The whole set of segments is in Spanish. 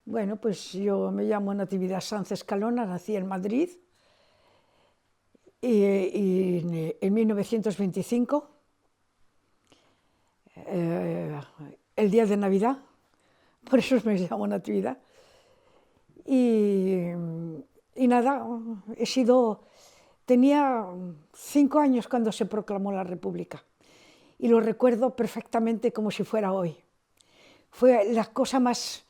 Bueno, pues yo me llamo Natividad Sanz Escalona, nací en Madrid y en 1925, el día de Navidad, por eso me llamo Natividad. Y, y nada, tenía 5 años cuando se proclamó la República y lo recuerdo perfectamente como si fuera hoy. Fue la cosa más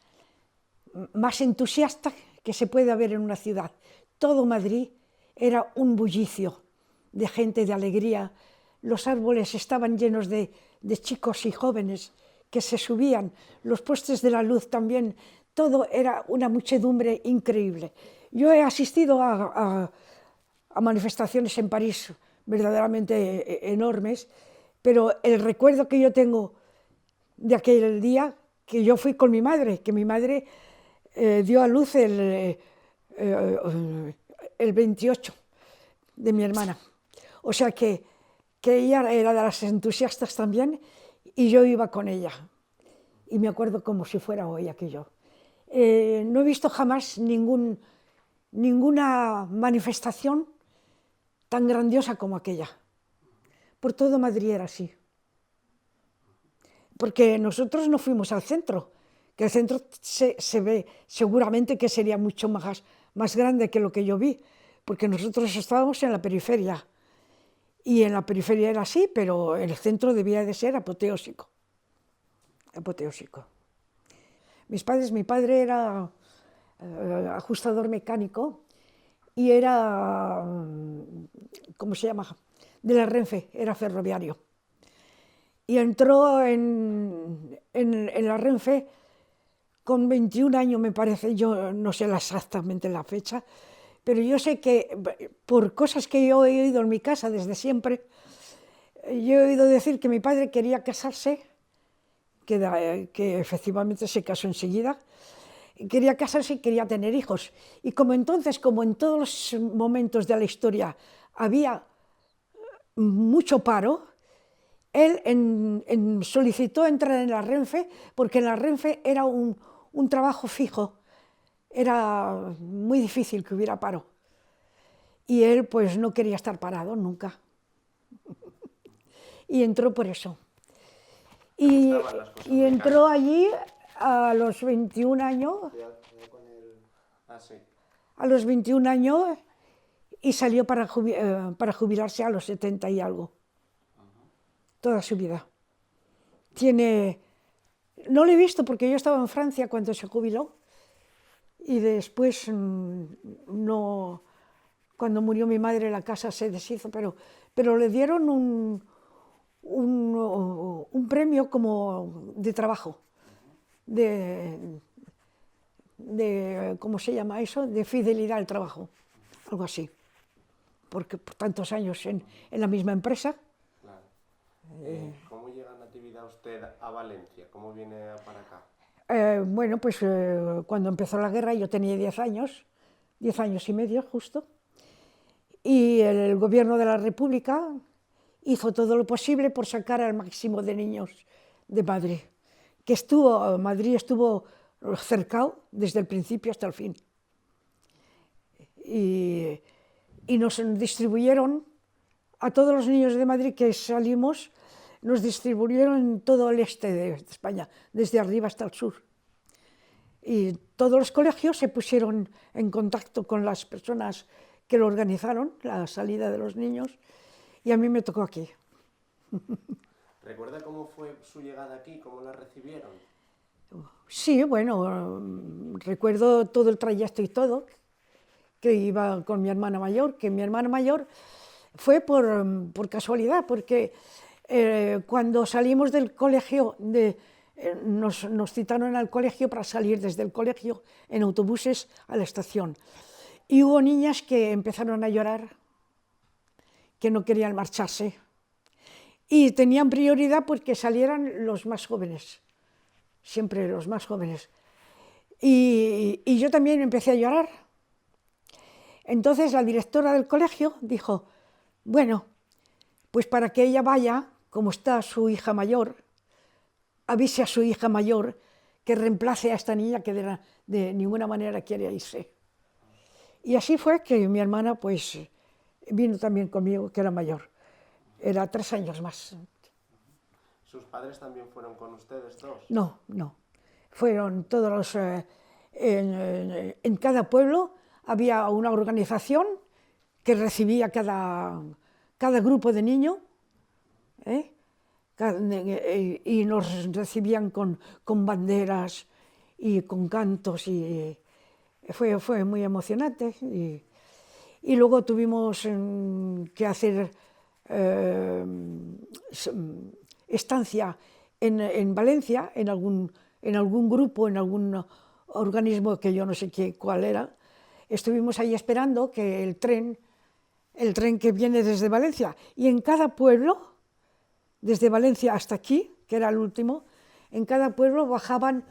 entusiasta que se puede haber en una ciudad. Todo Madrid era un bullicio de gente, de alegría. Los árboles estaban llenos de chicos y jóvenes que se subían, los postes de la luz también, todo era una muchedumbre increíble. Yo he asistido a manifestaciones en París verdaderamente enormes, pero el recuerdo que yo tengo de aquel día, que yo fui con mi madre, que mi madre dio a luz el 28 de mi hermana. O sea que ella era de las entusiastas también y yo iba con ella. Y me acuerdo como si fuera hoy aquello. No he visto jamás ninguna manifestación tan grandiosa como aquella. Por todo Madrid era así. Porque nosotros no fuimos al centro, que el centro se ve seguramente que sería mucho más grande que lo que yo vi, porque nosotros estábamos en la periferia. Y en la periferia era así, pero el centro debía de ser apoteósico. Apoteósico. Mi padre era ajustador mecánico y era, ¿cómo se llama?, de la Renfe, era ferroviario. Y entró en la Renfe con 21 años, me parece, yo no sé exactamente la fecha, pero yo sé que por cosas que yo he oído en mi casa desde siempre, yo he oído decir que mi padre quería casarse, que efectivamente se casó enseguida, quería casarse y quería tener hijos. Y como entonces, como en todos los momentos de la historia, había mucho paro, él solicitó entrar en la Renfe porque en la Renfe era un trabajo fijo, era muy difícil que hubiera paro. Y él pues no quería estar parado nunca. Y entró por eso. Y entró allí a los 21 años, a los 21 años y salió para jubilarse a los 70 y algo. Toda su vida. No lo he visto porque yo estaba en Francia cuando se jubiló y después no, cuando murió mi madre la casa se deshizo, pero le dieron un premio como de trabajo, ¿cómo se llama eso?, de fidelidad al trabajo, algo así, porque por tantos años en la misma empresa. Claro. ¿Cómo llega Natividad usted a Valencia? ¿Cómo viene para acá? Bueno, pues cuando empezó la guerra yo tenía 10 años, 10 años y medio justo, y el gobierno de la República hizo todo lo posible por sacar al máximo de niños de Madrid, Madrid estuvo cercado desde el principio hasta el fin. Y nos distribuyeron a todos los niños de Madrid que salimos, nos distribuyeron en todo el este de España, desde arriba hasta el sur. Y todos los colegios se pusieron en contacto con las personas que lo organizaron, la salida de los niños, y a mí me tocó aquí. ¿Recuerda cómo fue su llegada aquí? ¿Cómo la recibieron? Sí, bueno, recuerdo todo el trayecto y todo, que iba con mi hermana mayor, que mi hermana mayor fue por casualidad, porque cuando salimos del colegio, nos citaron al colegio para salir desde el colegio en autobuses a la estación. Y hubo niñas que empezaron a llorar, que no querían marcharse, y tenían prioridad porque salieran los más jóvenes, siempre los más jóvenes. Y yo también empecé a llorar. Entonces la directora del colegio dijo, bueno, pues para que ella vaya, como está su hija mayor, avise a su hija mayor que reemplace a esta niña que de ninguna manera quiere irse. Y así fue que mi hermana pues vino también conmigo, que era mayor, era 3 años más. ¿Sus padres también fueron con ustedes dos? No, no, fueron todos los... en cada pueblo había una organización que recibía cada grupo de niños, y nos recibían con banderas y con cantos, y fue muy emocionante. Y luego tuvimos que hacer estancia en Valencia, en algún grupo, en algún organismo que yo no sé cuál era. Estuvimos ahí esperando que el tren que viene desde Valencia, y en cada pueblo, desde Valencia hasta aquí, que era el último, en cada pueblo bajaban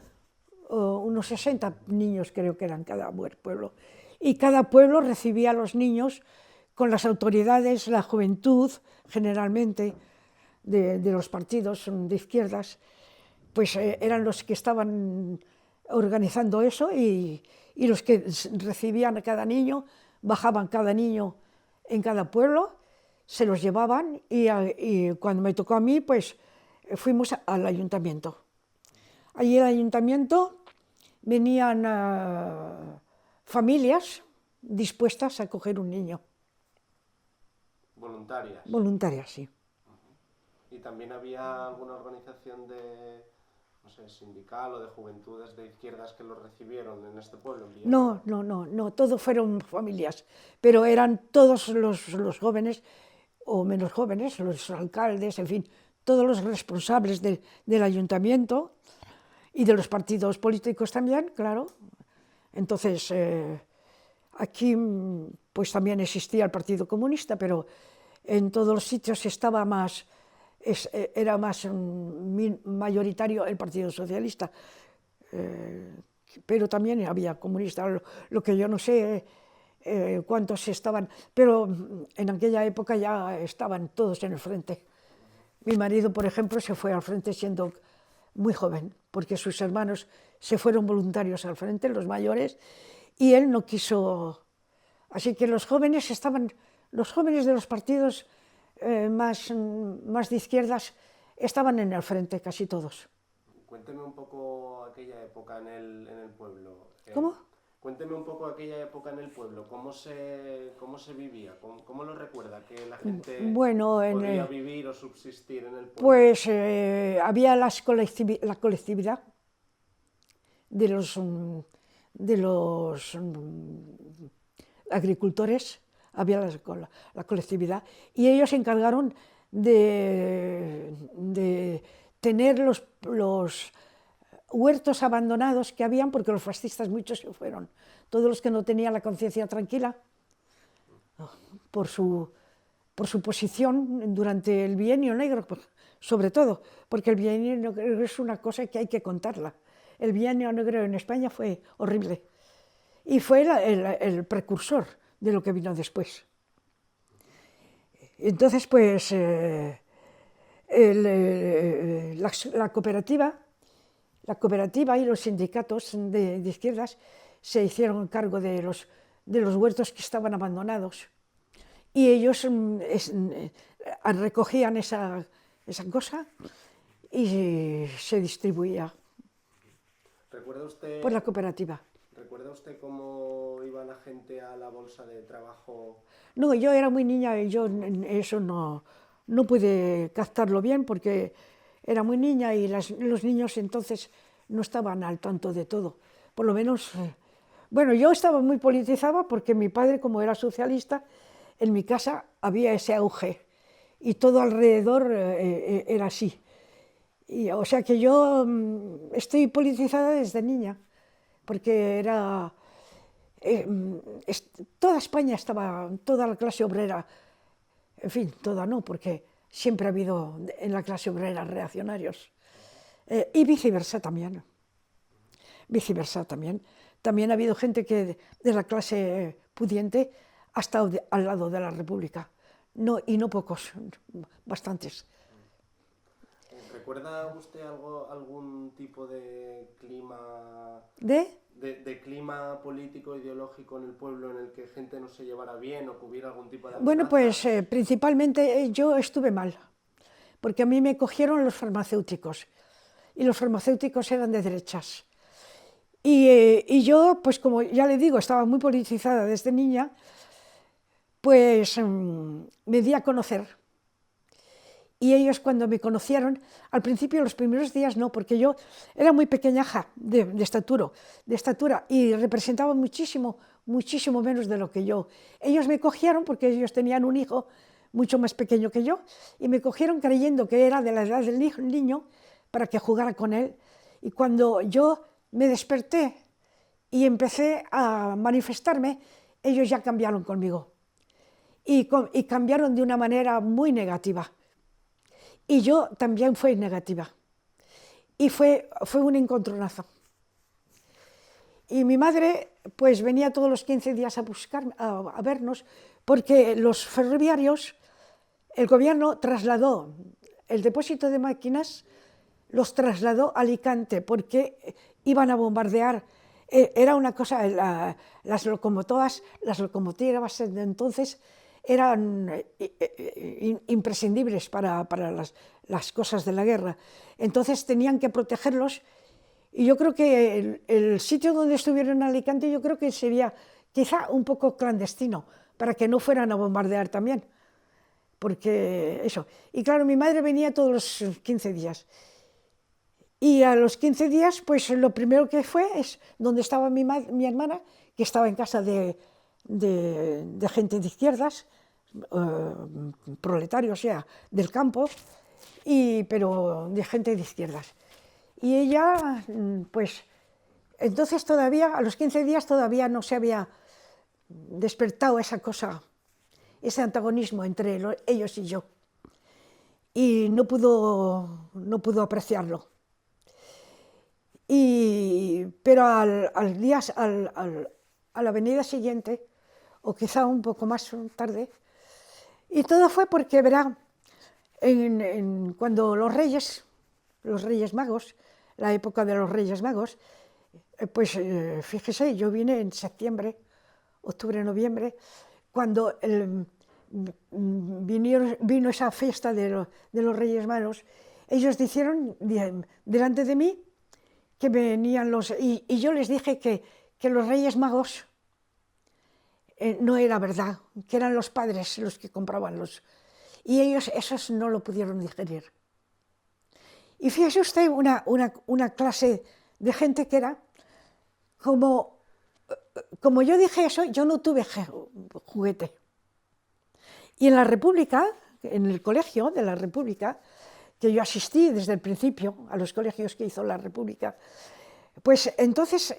unos 60 niños, creo que eran cada pueblo, y cada pueblo recibía a los niños con las autoridades, la juventud, generalmente, de los partidos de izquierdas, pues eran los que estaban organizando eso, y los que recibían a cada niño, bajaban cada niño en cada pueblo, se los llevaban, y cuando me tocó a mí, pues fuimos al ayuntamiento. Allí en el ayuntamiento venían familias dispuestas a coger un niño. ¿Voluntarias? Voluntarias, sí. ¿Y también había alguna organización de, no sé, sindical o de juventudes de izquierdas que los recibieron en este pueblo? No, todos fueron familias, pero eran todos los jóvenes, o menos jóvenes, los alcaldes, en fin, todos los responsables del ayuntamiento y de los partidos políticos también, claro. Entonces, aquí pues también existía el Partido Comunista, pero en todos los sitios era más mayoritario el Partido Socialista, pero también había comunistas. Lo que yo no sé cuántos estaban, pero en aquella época ya estaban todos en el frente. Mi marido, por ejemplo, se fue al frente siendo muy joven, porque sus hermanos se fueron voluntarios al frente, los mayores, y él no quiso. Así que los jóvenes de los partidos más de izquierdas estaban en el frente, casi todos. Cuénteme un poco aquella época en el pueblo. ¿Cómo? Cuénteme un poco aquella época en el pueblo, cómo se vivía, cómo lo recuerda, que la gente podía vivir o subsistir en el pueblo. Pues había la colectividad de los agricultores, había la colectividad, y ellos se encargaron de tener los huertos abandonados que habían, porque los fascistas muchos se fueron. Todos los que no tenían la conciencia tranquila por su posición durante el Bienio Negro, sobre todo, porque el Bienio Negro es una cosa que hay que contarla. El Bienio Negro en España fue horrible, y fue el precursor de lo que vino después. Entonces, pues, la cooperativa y los sindicatos de izquierdas se hicieron cargo de los huertos que estaban abandonados, y ellos recogían esa cosa y se distribuía por la cooperativa. ¿Recuerda usted cómo iba la gente a la bolsa de trabajo? No, yo era muy niña y yo eso no pude captarlo bien, porque era muy niña y los niños entonces no estaban al tanto de todo. Por lo menos, bueno, yo estaba muy politizada porque mi padre, como era socialista, en mi casa había ese auge y todo alrededor era así. O sea que yo estoy politizada desde niña, porque toda España estaba, toda la clase obrera, en fin, toda no, porque siempre ha habido en la clase obrera reaccionarios, y viceversa también. También ha habido gente que de la clase pudiente ha estado al lado de la República, y no pocos, bastantes. ¿Recuerda usted algún tipo de clima... De clima político, ideológico en el pueblo en el que gente no se llevara bien o que hubiera algún tipo de amenaza? Bueno, pues principalmente yo estuve mal, porque a mí me cogieron los farmacéuticos, y los farmacéuticos eran de derechas. Y yo, pues como ya le digo, estaba muy politizada desde niña, pues me di a conocer. Y ellos cuando me conocieron, al principio los primeros días no, porque yo era muy pequeñaja de estatura y representaba muchísimo menos de lo que yo. Ellos me cogieron porque ellos tenían un hijo mucho más pequeño que yo y me cogieron creyendo que era de la edad del niño para que jugara con él. Y cuando yo me desperté y empecé a manifestarme, ellos ya cambiaron conmigo y cambiaron de una manera muy negativa. Y yo también fui negativa. Y fue un encontronazo. Y mi madre pues venía todos los 15 días a vernos, porque los ferroviarios, el gobierno trasladó el depósito de máquinas, los trasladó a Alicante, porque iban a bombardear. Era una cosa, las locomotoras de entonces eran imprescindibles para las cosas de la guerra. Entonces tenían que protegerlos, y yo creo que el sitio donde estuvieron en Alicante, yo creo que sería quizá un poco clandestino, para que no fueran a bombardear también, porque eso. Y claro, mi madre venía todos los 15 días, y a los 15 días, pues lo primero que fue es donde estaba mi hermana, que estaba en casa de gente de izquierdas, proletarios, o sea, del campo, pero de gente de izquierdas. Y ella, pues, entonces todavía, a los 15 días todavía no se había despertado esa cosa, ese antagonismo entre ellos y yo. Y no pudo apreciarlo. Pero a la venida siguiente, o quizá un poco más tarde, y todo fue porque, verá, cuando los Reyes Magos, la época de los Reyes Magos, pues fíjese, yo vine en septiembre, octubre, noviembre, cuando vino esa fiesta de los Reyes Magos, ellos dijeron delante de mí que venían y yo les dije que los Reyes Magos no era verdad, que eran los padres los que compraban y ellos esos no lo pudieron digerir. Y fíjese usted una clase de gente que era, como yo dije eso, yo no tuve juguete. Y en la República, en el colegio de la República, que yo asistí desde el principio a los colegios que hizo la República, pues entonces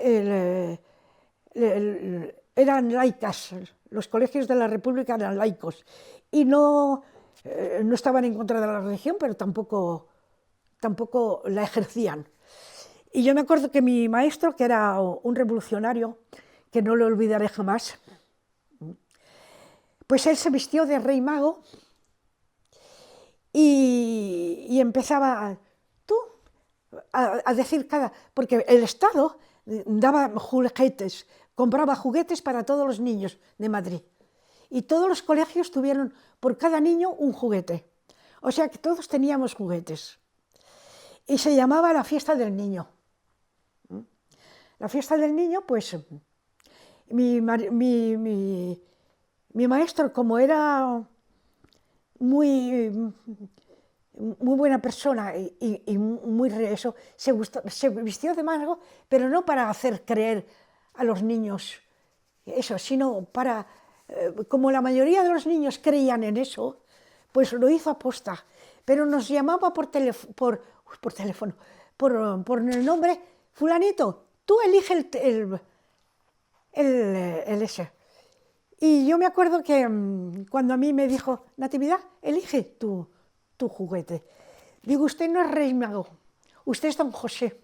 eran laicas, los colegios de la República eran laicos, y no estaban en contra de la religión, pero tampoco la ejercían. Y yo me acuerdo que mi maestro, que era un revolucionario, que no lo olvidaré jamás, pues él se vistió de rey mago y empezaba a decir porque el Estado daba juguetes, compraba juguetes para todos los niños de Madrid. Y todos los colegios tuvieron por cada niño un juguete. O sea que todos teníamos juguetes. Y se llamaba la fiesta del niño. La fiesta del niño, pues, mi maestro, como era muy buena persona y muy eso, se vistió de mago, pero no para hacer creer a los niños eso, sino para, como la mayoría de los niños creían en eso, pues lo hizo aposta. Pero nos llamaba por teléfono, por el nombre, fulanito, tú elige el ese. Y yo me acuerdo que cuando a mí me dijo, Natividad, elige tu juguete. Digo, usted no es rey mago, usted es don José,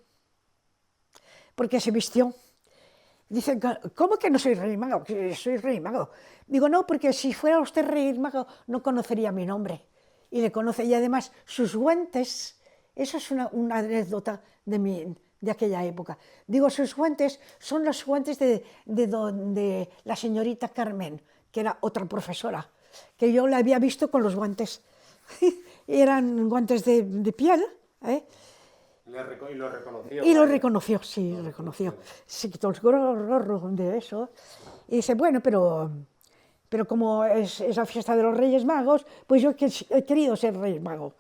porque se vistió. Dice, ¿cómo que no soy rey mago? Que soy rey mago. Digo, no, porque si fuera usted rey mago no conocería mi nombre. Y le conoce, y además sus guantes Eso es una anécdota de aquella época. Digo, sus guantes son los guantes de la señorita Carmen, que era otra profesora, que yo la había visto con los guantes. Eran guantes de piel, ¿eh? Y lo reconoció. Y lo reconoció, sí, lo reconoció. Se quitó el gorro de eso. Y dice, bueno, pero como es la fiesta de los Reyes Magos, pues yo he querido ser Reyes Mago.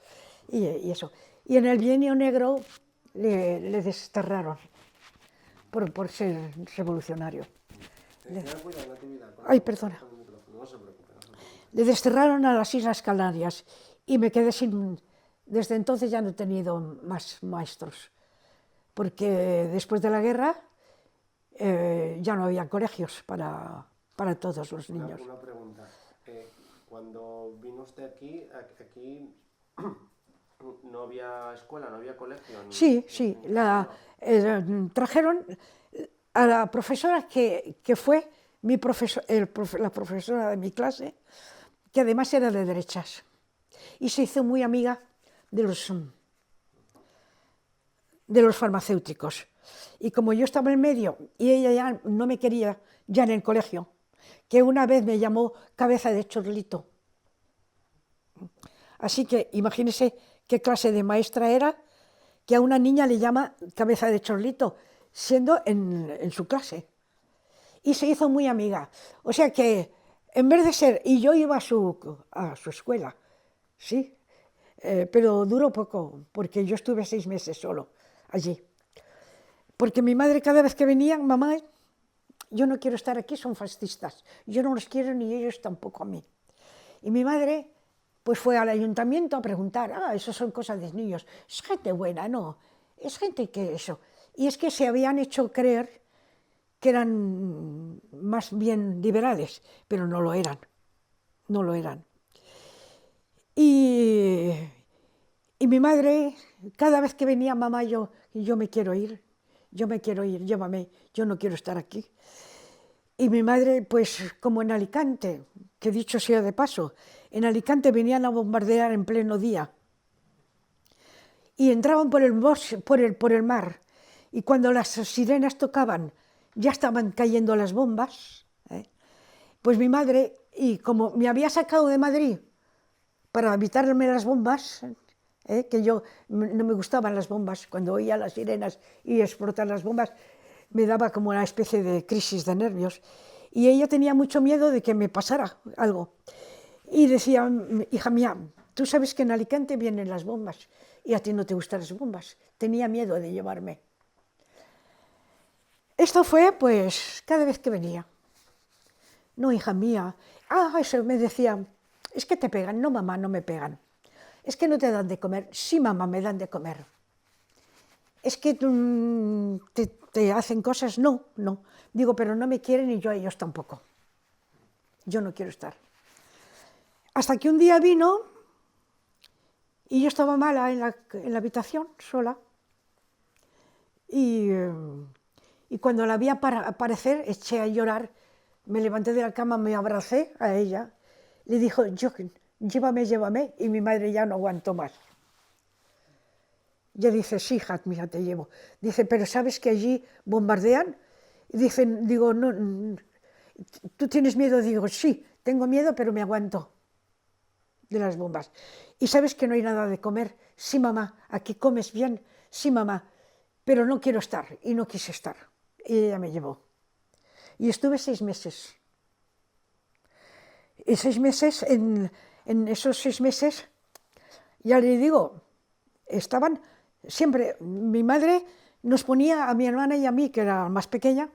Y eso. Y en el Bienio Negro le desterraron por ser revolucionario. Ay, perdona. Le desterraron a las Islas Canarias y me quedé sin... Desde entonces ya no he tenido más maestros, porque después de la guerra ya no había colegios para todos los niños. Una pregunta. Cuando vino usted aquí no había escuela, no había colegio. Sí. Trajeron a la profesora que fue la profesora de mi clase, que además era de derechas, y se hizo muy amiga de los farmacéuticos. Y como yo estaba en medio y ella ya no me quería ya en el colegio, que una vez me llamó cabeza de chorlito. Así que imagínese qué clase de maestra era, que a una niña le llama cabeza de chorlito, siendo en su clase. Y se hizo muy amiga. O sea que, en vez de ser... Y yo iba a su escuela, sí, pero duró poco, porque yo estuve 6 meses solo allí. Porque mi madre cada vez que venía, mamá, yo no quiero estar aquí, son fascistas. Yo no los quiero ni ellos tampoco a mí. Y mi madre pues fue al ayuntamiento a preguntar, eso son cosas de niños, es gente buena, no, es gente que eso. Y es que se habían hecho creer que eran más bien liberales, pero no lo eran, no lo eran. Y mi madre, cada vez que venía, mamá, yo me quiero ir, llévame, yo no quiero estar aquí. Y mi madre, pues como en Alicante, que dicho sea de paso, en Alicante venían a bombardear en pleno día y entraban por el bosque, por el mar, y cuando las sirenas tocaban ya estaban cayendo las bombas, pues mi madre, y como me había sacado de Madrid para evitarme las bombas, que yo no me gustaban las bombas, cuando oía las sirenas y explotar las bombas, me daba como una especie de crisis de nervios, y ella tenía mucho miedo de que me pasara algo. Y decía, hija mía, tú sabes que en Alicante vienen las bombas, y a ti no te gustan las bombas. Tenía miedo de llevarme. Esto fue, pues, cada vez que venía. No, hija mía. Eso me decía, es que te pegan. No, mamá, no me pegan. Es que no te dan de comer. Sí, mamá, me dan de comer. Es que te hacen cosas. No. Digo, pero no me quieren y yo a ellos tampoco. Yo no quiero estar. Hasta que un día vino y yo estaba mala en la habitación, sola. Y cuando la vi aparecer, eché a llorar, me levanté de la cama, me abracé a ella, le dijo, llévame, y mi madre ya no aguantó más. Ya dice, sí, hija mía, te llevo. Dice, pero ¿sabes que allí bombardean? Digo, no, ¿tú tienes miedo? Digo, sí, tengo miedo, pero me aguanto de las bombas. ¿Y sabes que no hay nada de comer? Sí, mamá, aquí comes bien. Sí, mamá, pero no quiero estar, y no quise estar. Y ella me llevó. Y estuve 6 meses. Y 6 meses, en esos 6 meses, ya le digo, estaban siempre, mi madre nos ponía a mi hermana y a mí, que era más pequeña,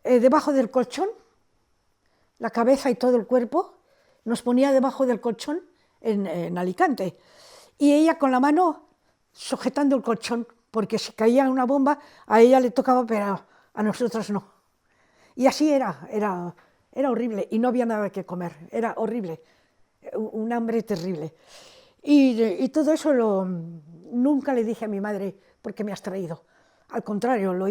debajo del colchón, la cabeza y todo el cuerpo, nos ponía debajo del colchón en Alicante. Y ella con la mano sujetando el colchón, porque si caía una bomba, a ella le tocaba, pero a nosotros no. Y así era horrible, y no había nada que comer, era horrible, un hambre terrible. Y todo eso nunca le dije a mi madre, porque me has traído. Al contrario, lo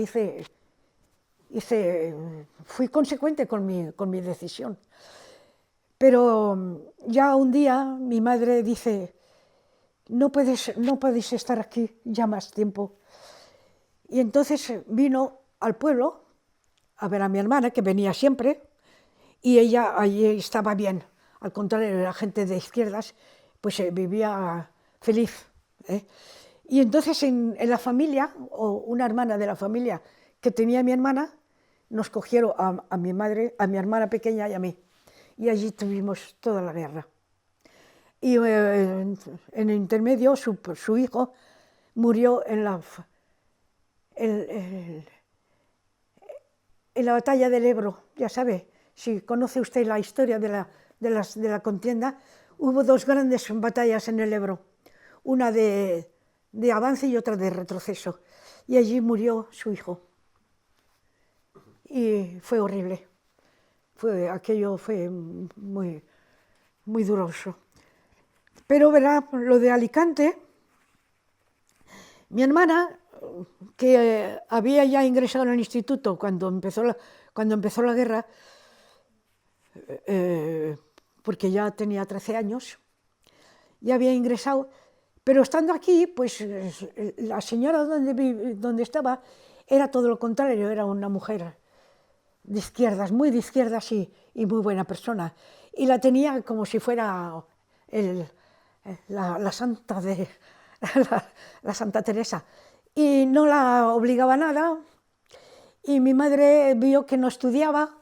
fui consecuente con mi decisión. Pero ya un día mi madre dice, no podéis estar aquí ya más tiempo. Y entonces vino al pueblo a ver a mi hermana, que venía siempre, y ella allí estaba bien. Al contrario, la gente de izquierdas, pues vivía feliz. Y entonces en la familia, o una hermana de la familia que tenía mi hermana, nos cogieron a mi madre, a mi hermana pequeña y a mí. Y allí tuvimos toda la guerra. Y en el intermedio su hijo murió en la batalla del Ebro, ya sabe, si conoce usted la historia de la contienda, hubo dos grandes batallas en el Ebro, una de avance y otra de retroceso, y allí murió su hijo. Y fue horrible, aquello fue muy, muy doloroso. Pero verá, lo de Alicante, mi hermana, que había ya ingresado en el instituto cuando empezó la guerra, porque ya tenía 13 años, ya había ingresado, pero estando aquí, pues la señora donde estaba era todo lo contrario, era una mujer de izquierdas, muy de izquierdas y muy buena persona. Y la tenía como si fuera la santa de la Santa Teresa. Y no la obligaba a nada. Y mi madre vio que no estudiaba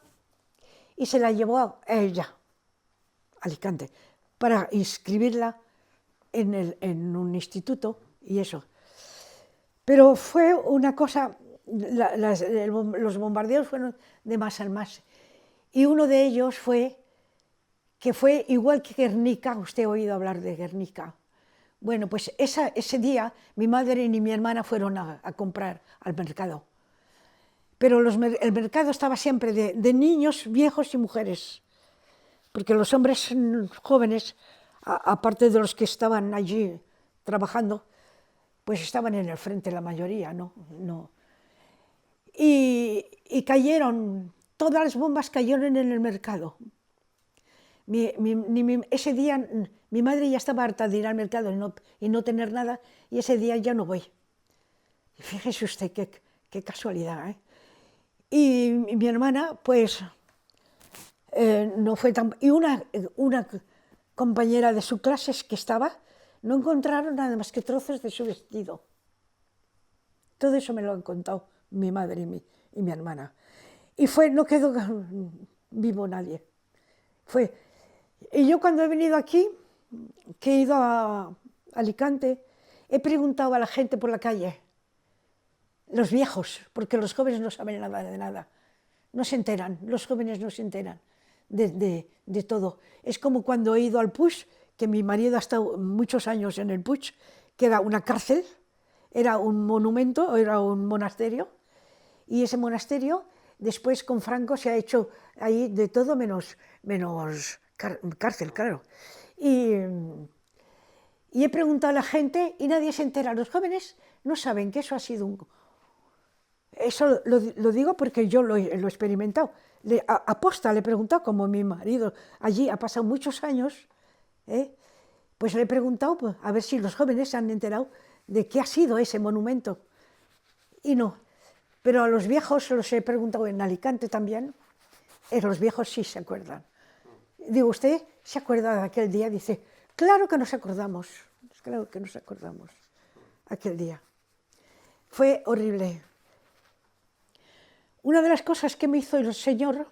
y se la llevó a ella, a Alicante, para inscribirla en un instituto y eso. Pero fue una cosa, los bombardeos fueron de más en más. Y uno de ellos fue igual que Guernica, usted ha oído hablar de Guernica. Bueno, pues ese día mi madre ni mi hermana fueron a comprar al mercado. Pero el mercado estaba siempre de niños, viejos y mujeres. Porque los hombres jóvenes, aparte de los que estaban allí trabajando, pues estaban en el frente la mayoría, ¿no? Y cayeron, todas las bombas cayeron en el mercado. Ese día mi madre ya estaba harta de ir al mercado y no tener nada, y ese día ya no voy. Fíjese usted qué casualidad, ¿eh? Y mi hermana, pues, no fue tan... Y una compañera de su clase que estaba, no encontraron nada más que trozos de su vestido. Todo eso me lo han contado mi madre y mi hermana. Y no quedó vivo nadie. Y yo cuando he venido aquí, que he ido a Alicante, he preguntado a la gente por la calle, los viejos, porque los jóvenes no saben nada de nada, no se enteran, los jóvenes no se enteran de todo. Es como cuando he ido al Puig, que mi marido ha estado muchos años en el Puig, que era una cárcel, era un monumento, era un monasterio, y ese monasterio después con Franco se ha hecho ahí de todo menos cárcel, claro. Y he preguntado a la gente y nadie se entera. Los jóvenes no saben que eso ha sido Eso lo digo porque yo lo he experimentado. Aposta le he preguntado, como mi marido allí ha pasado muchos años, pues le he preguntado pues, a ver si los jóvenes se han enterado de qué ha sido ese monumento. Y no. Pero a los viejos los he preguntado en Alicante también. Los viejos sí se acuerdan. Digo, ¿usted se acuerda de aquel día? Dice, claro que nos acordamos. Claro que nos acordamos. Aquel día. Fue horrible. Una de las cosas que me hizo el Señor,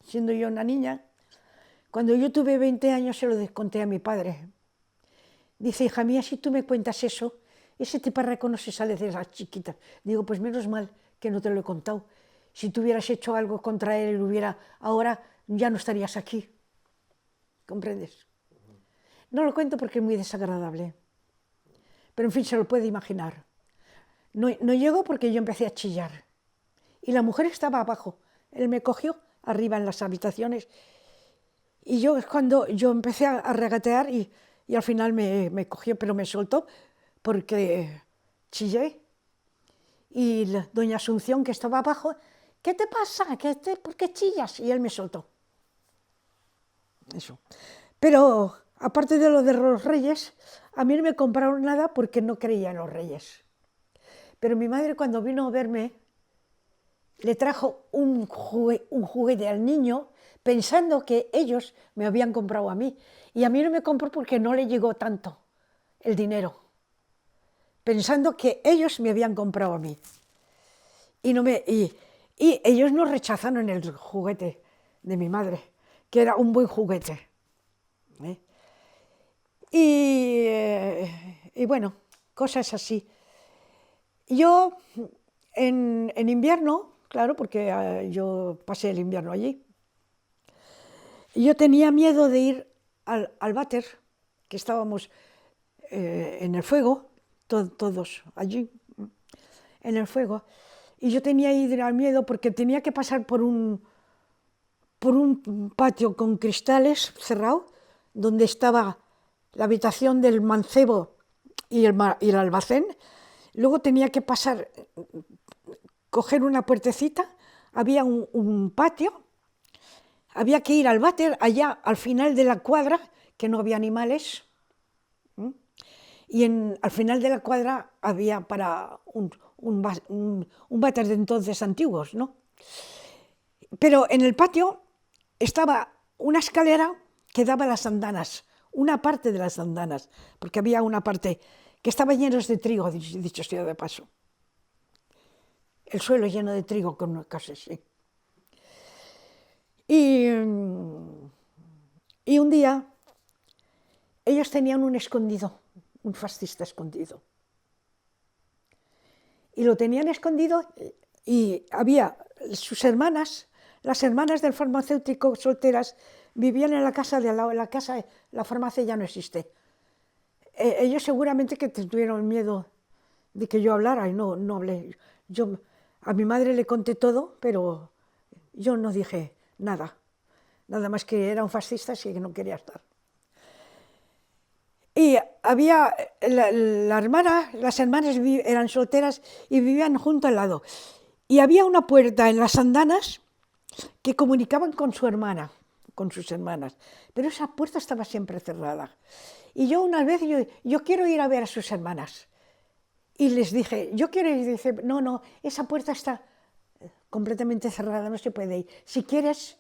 siendo yo una niña, cuando yo tuve 20 años se lo conté a mi padre. Dice, hija mía, si tú me cuentas eso, ese tiparraco no se sale de las chiquitas. Digo, pues menos mal que no te lo he contado. Si tú hubieras hecho algo contra él, ahora ya no estarías aquí. ¿Comprendes? No lo cuento porque es muy desagradable. Pero en fin, se lo puede imaginar. No llegó porque yo empecé a chillar. Y la mujer estaba abajo. Él me cogió arriba en las habitaciones. Y yo es cuando yo empecé a regatear y al final me cogió, pero me soltó porque chillé. Y doña Asunción, que estaba abajo, ¿qué te pasa? ¿Por qué chillas? Y él me soltó. Eso. Pero aparte de lo de los reyes, a mí no me compraron nada porque no creía en los reyes. Pero mi madre, cuando vino a verme, le trajo un juguete al niño pensando que ellos me habían comprado a mí. Y a mí no me compró porque no le llegó tanto el dinero, pensando que ellos me habían comprado a mí. Y ellos no rechazaron el juguete de mi madre, que era un buen juguete. Y bueno, cosas así. Yo en invierno, claro, porque yo pasé el invierno allí, yo tenía miedo de ir al váter, que estábamos en el fuego, todos allí, en el fuego, y yo tenía miedo porque tenía que pasar por un patio con cristales cerrado, donde estaba la habitación del mancebo y el almacén. Luego tenía que pasar, coger una puertecita, había un patio, había que ir al váter allá al final de la cuadra, que no había animales, y al final de la cuadra había para un váter de entonces antiguos, ¿no? Pero en el patio estaba una escalera que daba a las andanas, una parte de las andanas, porque había una parte que estaba llena de trigo, dicho sea de paso. El suelo lleno de trigo con cosas así. Y un día ellos tenían un escondido, un fascista escondido. Y lo tenían escondido y había sus hermanas, las hermanas del farmacéutico solteras, vivían en la casa de al lado. La farmacia ya no existe. Ellos seguramente que tuvieron miedo de que yo hablara y no hablé. A mi madre le conté todo, pero yo no dije nada más que era un fascista y que no quería estar. Y había las hermanas eran solteras y vivían junto al lado. Y había una puerta en las andanas que comunicaban con su hermana, con sus hermanas, pero esa puerta estaba siempre cerrada. Y yo una vez, yo quiero ir a ver a sus hermanas. Y les dije, yo quiero ir, y dice, no, esa puerta está completamente cerrada, no se puede ir. Si quieres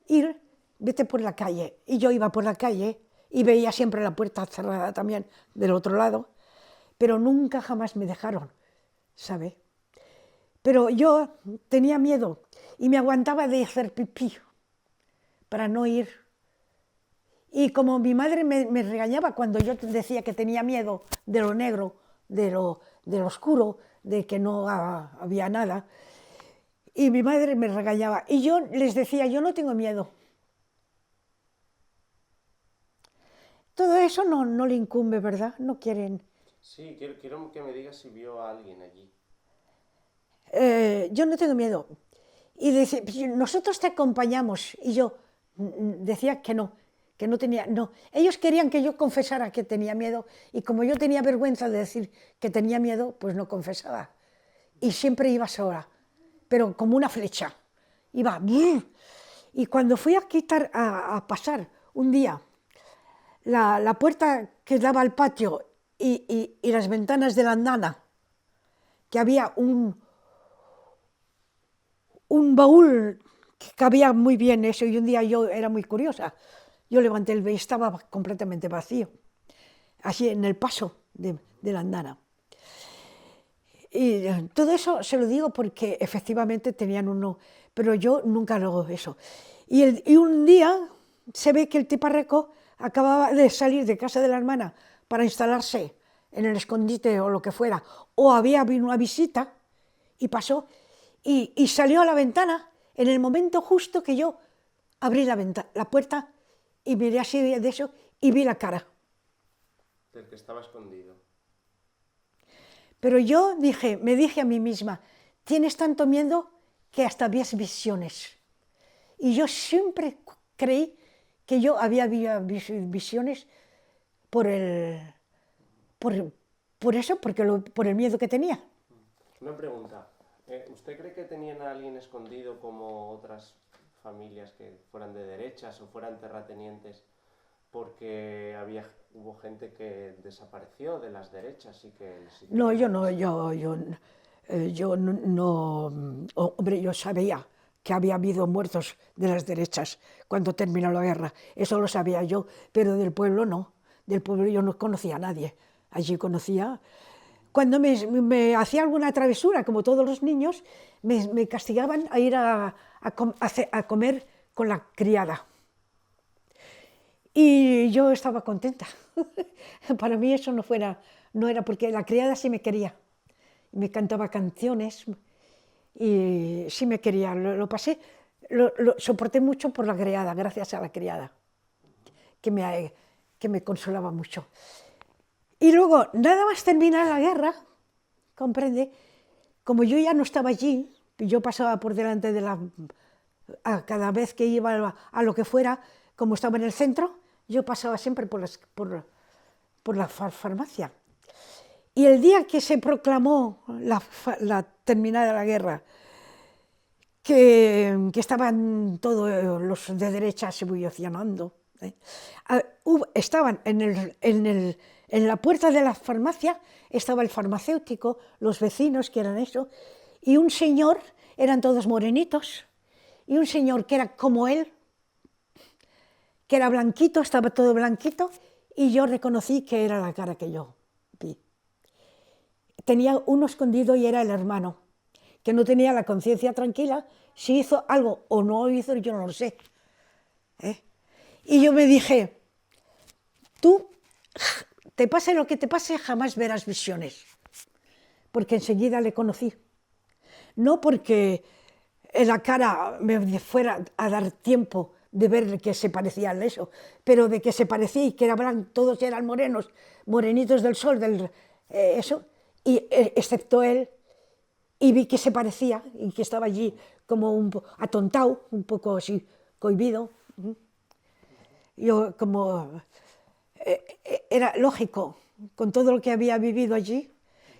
ir, vete por la calle. Y yo iba por la calle y veía siempre la puerta cerrada también del otro lado, pero nunca jamás me dejaron, ¿sabe? Pero yo tenía miedo y me aguantaba de hacer pipí para no ir. Y como mi madre me regañaba cuando yo decía que tenía miedo de lo negro, de lo oscuro, de que no había nada, y mi madre me regañaba. Y yo les decía, yo no tengo miedo. Todo eso no le incumbe, ¿verdad? No quieren. Sí, quiero que me digas si vio a alguien allí. Yo no tengo miedo. Y dice, nosotros te acompañamos. Y yo decía que no tenía, no. Ellos querían que yo confesara que tenía miedo, y como yo tenía vergüenza de decir que tenía miedo, pues no confesaba. Y siempre iba sola, pero como una flecha. Iba. Y cuando fui a pasar un día la puerta que daba al patio y las ventanas de la andana, que había un baúl que cabía muy bien eso, y un día yo era muy curiosa, yo levanté el y estaba completamente vacío, así en el paso de la andana. Y todo eso se lo digo porque efectivamente tenían uno, pero yo nunca lo hago eso. Y un día se ve que el tiparreco acababa de salir de casa de la hermana para instalarse en el escondite o lo que fuera, o había habido una visita y pasó y salió a la ventana en el momento justo que yo abrí la puerta y miré así de eso y vi la cara. Del que estaba escondido. Pero yo me dije a mí misma, tienes tanto miedo que hasta ves visiones. Y yo siempre creí que yo había visiones por eso, por el miedo que tenía. Una pregunta. ¿Usted cree que tenían a alguien escondido como otras familias que fueran de derechas o fueran terratenientes porque hubo gente que desapareció de las derechas y que... No, yo no, hombre, yo sabía que había habido muertos de las derechas cuando terminó la guerra, eso lo sabía yo, pero del pueblo no, del pueblo yo no conocía a nadie, allí conocía... Cuando me hacía alguna travesura, como todos los niños, me castigaban a ir a comer con la criada. Y yo estaba contenta. Para mí eso no era porque la criada sí me quería. Me cantaba canciones y sí me quería. Lo soporté mucho por la criada, gracias a la criada, que me consolaba mucho. Y luego, nada más terminar la guerra, comprende, como yo ya no estaba allí, yo pasaba por delante de cada vez que iba a lo que fuera, como estaba en el centro, yo pasaba siempre por la farmacia. Y el día que se proclamó la terminada la guerra, que estaban todos los de derecha se evolucionando, estaban en la puerta de la farmacia, estaba el farmacéutico, los vecinos que eran eso, y un señor, eran todos morenitos, y un señor que era como él, que era blanquito, estaba todo blanquito, y yo reconocí que era la cara que yo vi. Tenía uno escondido y era el hermano, que no tenía la conciencia tranquila, si hizo algo o no hizo, yo no lo sé. Y yo me dije, tú, te pase lo que te pase, jamás verás visiones, porque enseguida le conocí. No porque en la cara me fuera a dar tiempo de ver que se parecía a eso, pero de que se parecía y que todos eran morenos, morenitos del sol, eso, y excepto él, y vi que se parecía y que estaba allí como atontado, un poco así, cohibido. Yo como... era lógico, con todo lo que había vivido allí,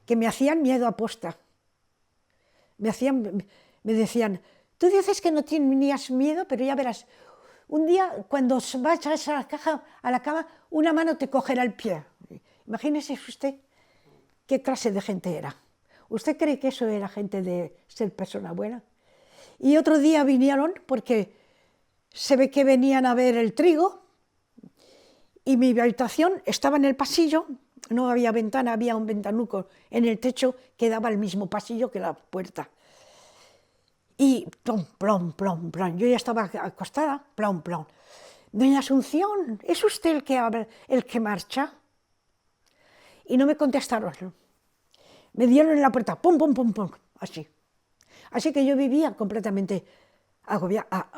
que me hacían miedo aposta. Me decían, tú dices que no tenías miedo, pero ya verás, un día cuando vayas a la cama, una mano te cogerá el pie. Imagínese usted qué clase de gente era. ¿Usted cree que eso era gente de ser persona buena? Y otro día vinieron, porque se ve que venían a ver el trigo, y mi habitación estaba en el pasillo, no había ventana, había un ventanuco en el techo que daba al mismo pasillo que la puerta. Y plom, plom, plom, plom, yo ya estaba acostada, plom, plom. Doña Asunción, ¿es usted el que marcha? Y no me contestaron. Me dieron en la puerta, pum, pum, pum, pum, así. Así que yo vivía completamente agobiada,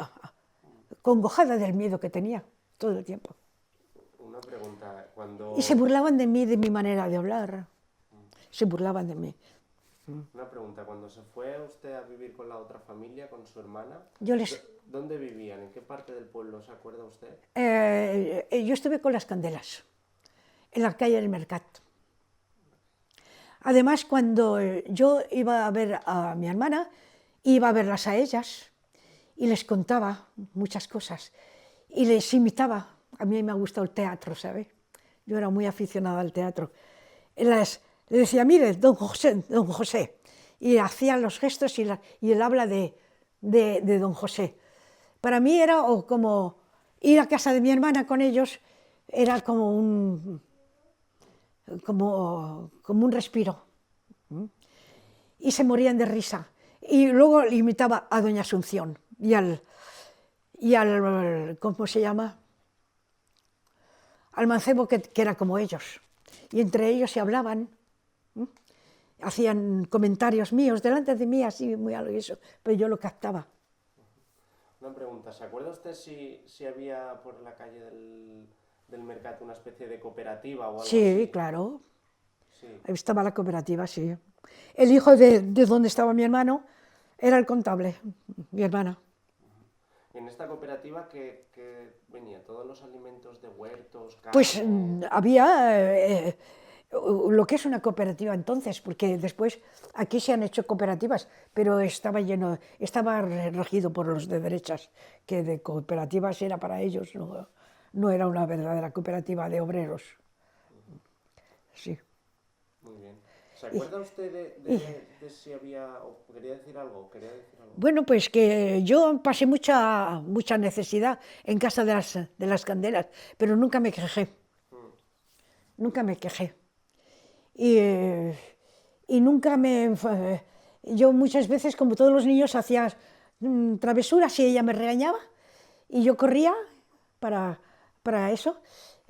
congojada del miedo que tenía todo el tiempo. Una pregunta, cuando... Y se burlaban de mí, de mi manera de hablar. Se burlaban de mí. Una pregunta, cuando se fue usted a vivir con la otra familia, con su hermana, ¿dónde vivían? ¿En qué parte del pueblo se acuerda usted? Yo estuve con las Candelas, en la calle del Mercat. Además, cuando yo iba a ver a mi hermana, iba a verlas a ellas y les contaba muchas cosas y les imitaba. A mí me ha gustado el teatro, ¿sabe? Yo era muy aficionada al teatro. Le decía, mire, don José, y hacía los gestos y el habla de don José. Para mí era como ir a casa de mi hermana con ellos, era como un respiro. Y se morían de risa. Y luego imitaba a doña Asunción y al ¿cómo se llama? Al mancebo que era como ellos. Y entre ellos se hablaban, hacían comentarios míos delante de mí, así muy algo y eso, pero yo lo captaba. Una pregunta, ¿se acuerda usted si había por la calle del Mercat una especie de cooperativa o algo así? Sí, claro. Sí. Ahí estaba la cooperativa, sí. El hijo de donde estaba mi hermano era el contable, mi hermana. ¿Y en esta cooperativa qué venía? ¿Todos los alimentos de huertos, carne? Pues había lo que es una cooperativa entonces, porque después aquí se han hecho cooperativas, pero estaba regido por los de derechas, que de cooperativas era para ellos, no era una verdadera cooperativa de obreros. Sí. Muy bien. ¿Se acuerda usted de si había... ¿Quería decir algo? Bueno, pues que yo pasé mucha necesidad en casa de las Candelas, pero nunca me quejé. Nunca me quejé. Y nunca me... Yo muchas veces, como todos los niños, hacía travesuras y ella me regañaba y yo corría para eso.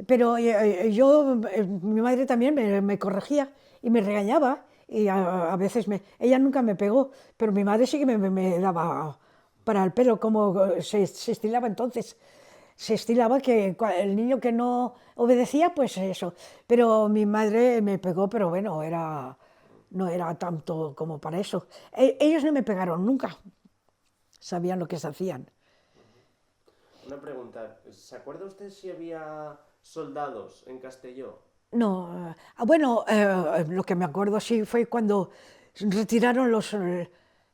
Pero mi madre también me corregía y me regañaba y a veces ella nunca me pegó, pero mi madre sí que me daba para el pelo, como se estilaba entonces. Se estilaba que el niño que no obedecía, pues eso. Pero mi madre me pegó, pero bueno, no era tanto como para eso. Ellos no me pegaron nunca, sabían lo que se hacían. Una pregunta, ¿se acuerda usted si había soldados en Castelló? No, bueno, lo que me acuerdo sí fue cuando retiraron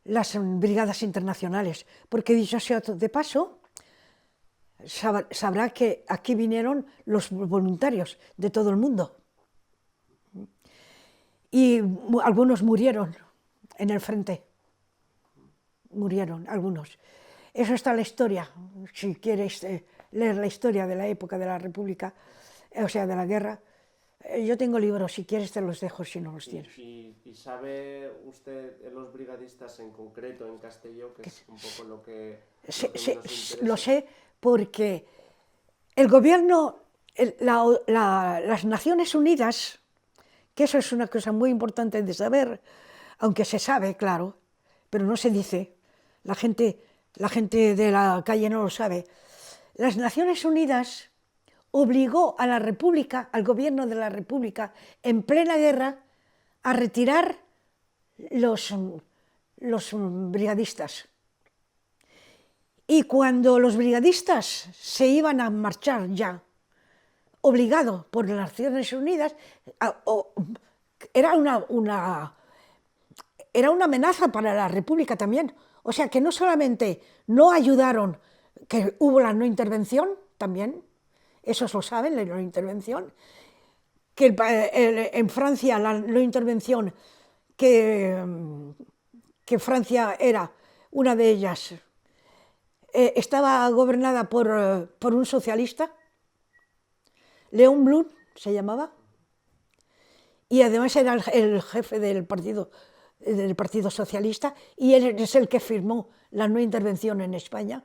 las brigadas internacionales, porque dicho sea de paso, sabrá que aquí vinieron los voluntarios de todo el mundo y algunos murieron en el frente, murieron algunos. Eso está en la historia, si quieres leer la historia de la época de la República, o sea, de la guerra. Yo tengo libros, si quieres te los dejo si no los tienes. ¿Y sabe usted de los brigadistas en concreto en Castelló, que es un poco lo que nos interesa? Lo sé porque el gobierno, las Naciones Unidas, que eso es una cosa muy importante de saber, aunque se sabe, claro, pero no se dice, la gente de la calle no lo sabe. Las Naciones Unidas obligó a la República, al gobierno de la República, en plena guerra, a retirar los brigadistas. Y cuando los brigadistas se iban a marchar ya, obligados por las Naciones Unidas, era una amenaza para la República también. O sea que no solamente no ayudaron, que hubo la no intervención también, esos lo saben, la no intervención, que en Francia la no intervención, que Francia era una de ellas, estaba gobernada por un socialista, Léon Blum se llamaba, y además era el jefe del Partido Socialista, y él es el que firmó la no intervención en España.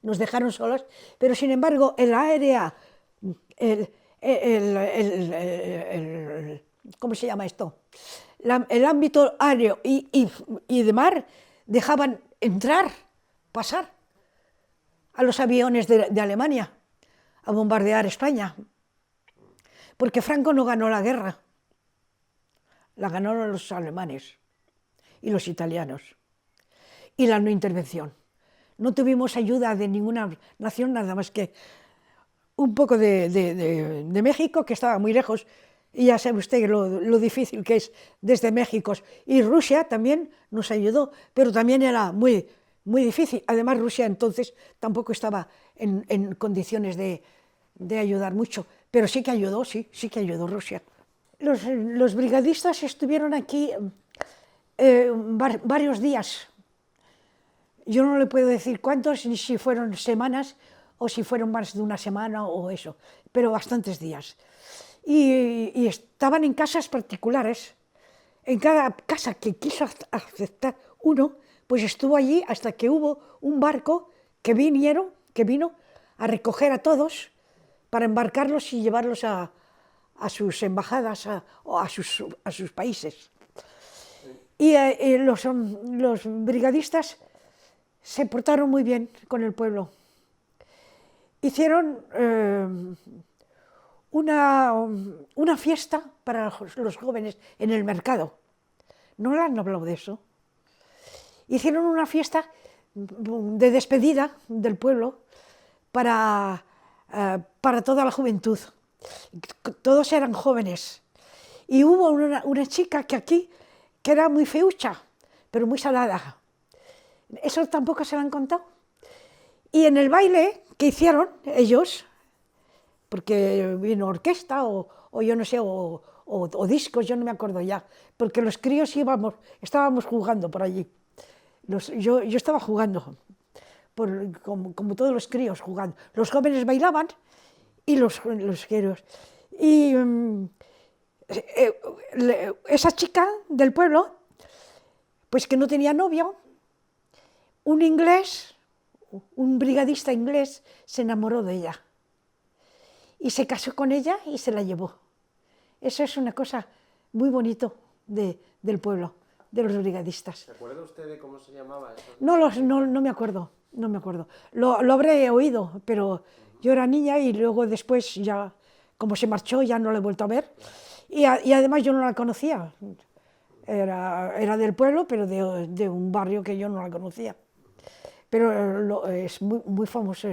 Nos dejaron solos, pero sin embargo el área, ¿cómo se llama esto? El ámbito aéreo y de mar dejaban pasar a los aviones de Alemania a bombardear España, porque Franco no ganó la guerra, la ganaron los alemanes y los italianos, y la no intervención. No tuvimos ayuda de ninguna nación, nada más que un poco de México, que estaba muy lejos, y ya sabe usted lo difícil que es desde México. Y Rusia también nos ayudó, pero también era muy difícil. Además, Rusia entonces tampoco estaba en condiciones de ayudar mucho, pero sí que ayudó, sí que ayudó Rusia. Los brigadistas estuvieron aquí varios días. Yo no le puedo decir cuántos, ni si fueron semanas, o si fueron más de una semana o eso, pero bastantes días. Y estaban en casas particulares. En cada casa que quiso aceptar uno, pues estuvo allí hasta que hubo un barco que vino a recoger a todos para embarcarlos y llevarlos a sus embajadas o a sus países. Y los brigadistas se portaron muy bien con el pueblo. Hicieron una fiesta para los jóvenes en el mercado. ¿No le han hablado de eso? Hicieron una fiesta de despedida del pueblo para toda la juventud. Todos eran jóvenes. Y hubo una chica que era muy feucha, pero muy salada. Eso tampoco se lo han contado. Y en el baile que hicieron ellos, porque vino orquesta o yo no sé, o discos, yo no me acuerdo ya, porque los críos estábamos jugando por allí. Yo estaba jugando, como todos los críos jugando. Los jóvenes bailaban y los críos. Y esa chica del pueblo, pues que no tenía novio, un inglés, un brigadista inglés, se enamoró de ella. Y se casó con ella y se la llevó. Eso es una cosa muy bonito del pueblo, de los brigadistas. ¿Se acuerda usted de cómo se llamaba eso? No me acuerdo, no me acuerdo. Lo habré oído, pero yo era niña y luego después ya, como se marchó, ya no la he vuelto a ver. Y además yo no la conocía. Era del pueblo, pero de un barrio que yo no la conocía. Pero es muy famoso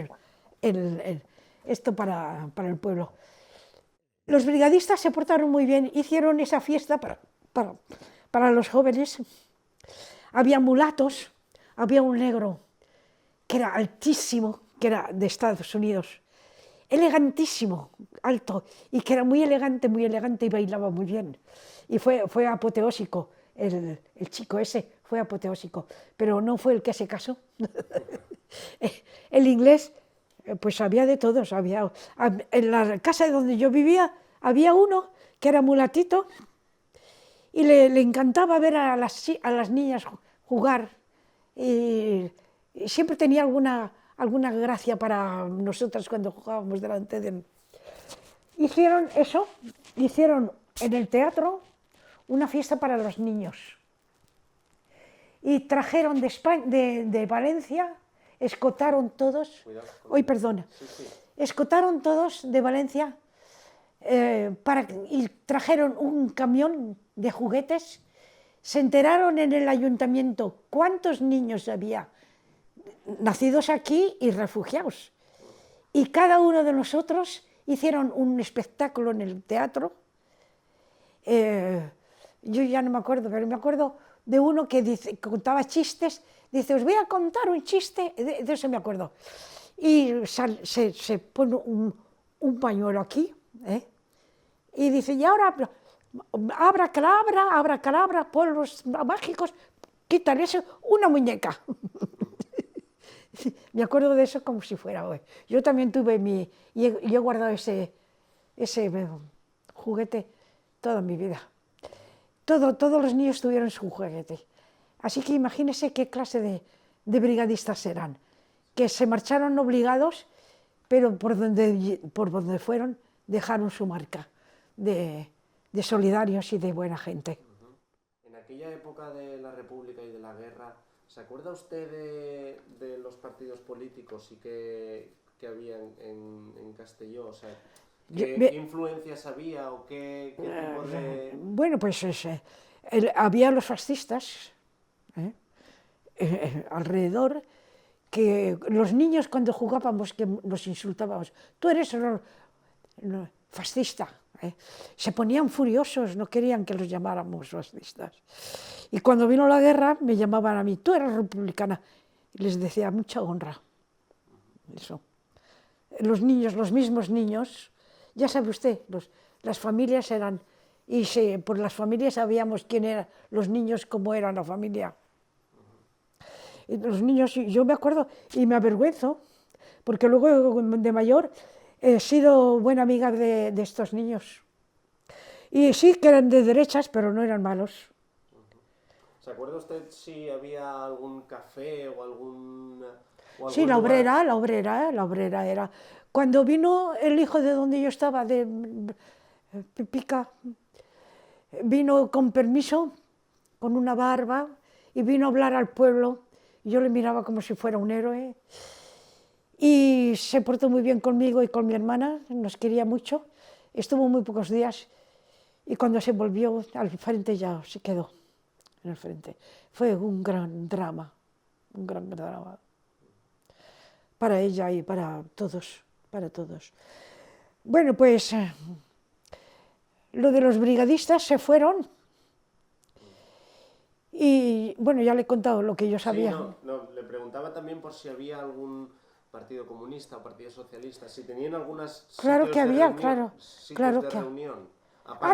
esto para el pueblo. Los brigadistas se portaron muy bien, hicieron esa fiesta para los jóvenes. Había mulatos, había un negro que era altísimo, que era de Estados Unidos, elegantísimo, alto, y que era muy elegante y bailaba muy bien. Y fue apoteósico, el chico ese fue apoteósico, pero no fue el que se casó. El inglés, pues había de todos. En la casa donde yo vivía había uno que era mulatito y le encantaba ver a las niñas jugar y siempre tenía alguna gracia para nosotras cuando jugábamos delante de él. Hicieron eso, hicieron en el teatro una fiesta para los niños y trajeron de Valencia, escotaron todos, escotaron todos de Valencia y trajeron un camión de juguetes. Se enteraron en el ayuntamiento cuántos niños había nacidos aquí y refugiados. Y cada uno de nosotros hicieron un espectáculo en el teatro. Yo ya no me acuerdo, pero me acuerdo de uno que contaba chistes. Dice, os voy a contar un chiste, de eso me acuerdo. Y se pone un pañuelo aquí, y dice, y ahora, abracadabra, polvos mágicos, quitan eso, una muñeca. Me acuerdo de eso como si fuera hoy. Yo también tuve y he guardado ese juguete toda mi vida. Todos los niños tuvieron su juguete. Así que imagínense qué clase de brigadistas eran, que se marcharon obligados, pero por donde fueron dejaron su marca de solidarios y de buena gente. En aquella época de la República y de la guerra, ¿se acuerda usted de los partidos políticos y que había en Castelló? O sea, ¿qué influencias había o qué tipo de...? Bueno, pues había los fascistas alrededor, que los niños cuando jugábamos que nos insultábamos, tú eres fascista, se ponían furiosos, no querían que los llamáramos fascistas. Y cuando vino la guerra me llamaban a mí, tú eres republicana, y les decía, mucha honra. Eso. Los niños, los mismos niños, ya sabe usted, las familias eran, y por las familias sabíamos quién eran los niños, cómo era la familia. Y los niños, yo me acuerdo y me avergüenzo, porque luego de mayor he sido buena amiga de estos niños. Y sí que eran de derechas, pero no eran malos. ¿Se acuerda usted si había algún café o algún sí, la obrera era. Cuando vino el hijo de donde yo estaba, de Pica, vino con permiso, con una barba, y vino a hablar al pueblo. Yo le miraba como si fuera un héroe. Y se portó muy bien conmigo y con mi hermana, nos quería mucho. Estuvo muy pocos días y cuando se volvió al frente ya se quedó en el frente. Fue un gran drama para ella y para todos. Bueno, pues lo de los brigadistas se fueron y bueno, ya le he contado lo que yo sabía. Sí, le preguntaba también por si había algún Partido Comunista o Partido Socialista, si tenían algunas Claro que había, claro de que... reunión.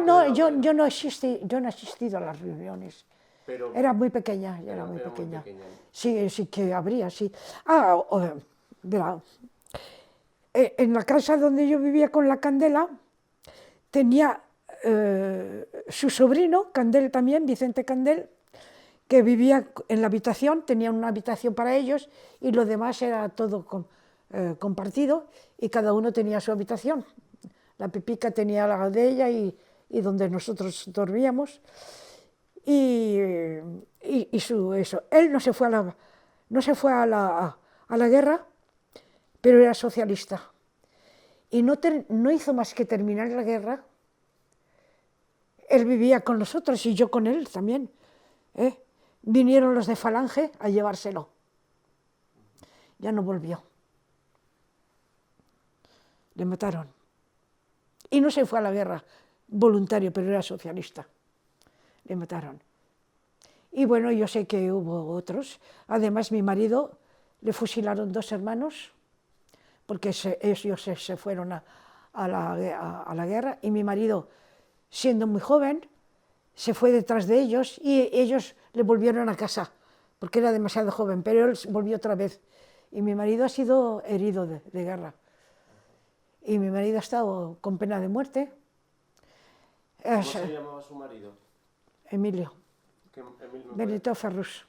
No, yo no he asistido a las reuniones. Pero Era muy pequeña, yo era muy pequeña. Sí, sí que habría, sí. Verá, en la casa donde yo vivía con la Candela, tenía su sobrino, Candel también, Vicente Candel, que vivía en la habitación, tenían una habitación para ellos y lo demás era todo compartido y cada uno tenía su habitación. La Pepica tenía la de ella y donde nosotros dormíamos. Eso. Él no se fue a la guerra, pero era socialista. Y no hizo más que terminar la guerra. Él vivía con nosotros y yo con él también. Vinieron los de Falange a llevárselo. Ya no volvió. Le mataron. Y no se fue a la guerra voluntario, pero era socialista. Le mataron. Y bueno, yo sé que hubo otros. Además, mi marido le fusilaron 2 hermanos, porque ellos se fueron a la guerra, y mi marido, siendo muy joven, se fue detrás de ellos y ellos le volvieron a casa, porque era demasiado joven, pero él volvió otra vez. Y mi marido ha sido herido de guerra. Y mi marido ha estado con pena de muerte. ¿Cómo se llamaba su marido? Emilio. Benito Ferrus.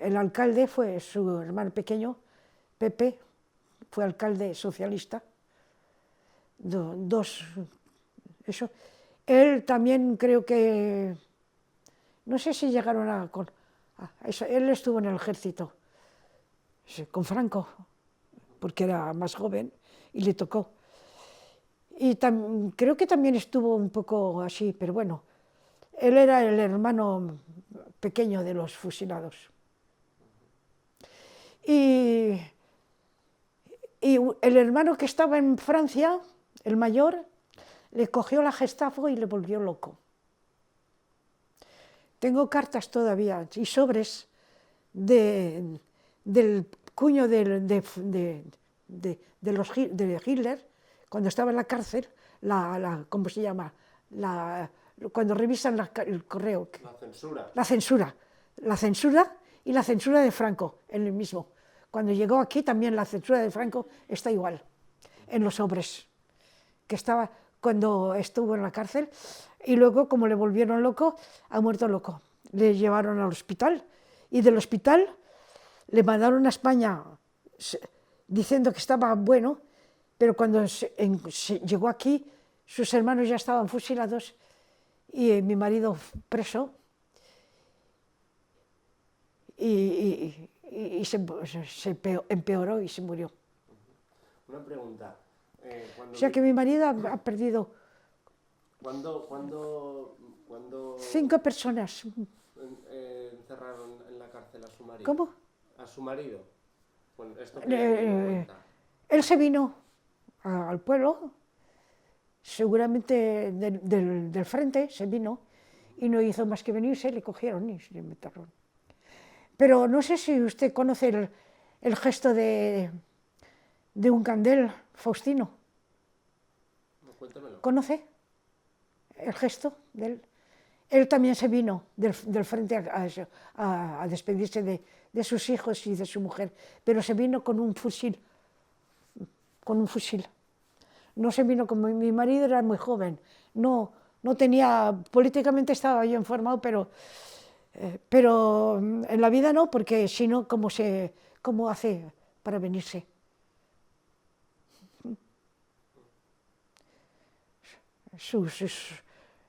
El alcalde fue su hermano pequeño, Pepe, fue alcalde socialista. Eso. Él también creo que, no sé si llegaron eso, él estuvo en el ejército, con Franco, porque era más joven y le tocó. Y creo que también estuvo un poco así, pero bueno, él era el hermano pequeño de los fusilados. Y el hermano que estaba en Francia, el mayor, le cogió la Gestapo y le volvió loco. Tengo cartas todavía y sobres del cuño de Hitler, cuando estaba en la cárcel, ¿cómo se llama? Cuando revisan el correo. La censura. La censura y la censura de Franco, en el mismo. Cuando llegó aquí también la censura de Franco está igual, en los sobres, que estaba cuando estuvo en la cárcel, y luego, como le volvieron loco, ha muerto loco. Le llevaron al hospital, y del hospital le mandaron a España diciendo que estaba bueno, pero cuando llegó aquí, sus hermanos ya estaban fusilados, y mi marido preso, y se empeoró y se murió. Una pregunta. O sea que mi marido ha perdido... ¿Cuándo 5 personas. encerraron en la cárcel a su marido? ¿Cómo? ¿A su marido? Bueno, esto él se vino al pueblo, seguramente del frente, se vino, y no hizo más que venirse, le cogieron y se le mataron. Pero no sé si usted conoce el gesto de un Candel, Faustino. Cuéntamelo. ¿Conoce el gesto de él? Él también se vino del frente a despedirse de sus hijos y de su mujer, pero se vino con un fusil. No se vino como mi marido, era muy joven. No tenía, políticamente estaba yo informado, pero en la vida no, porque si no, ¿cómo hace para venirse?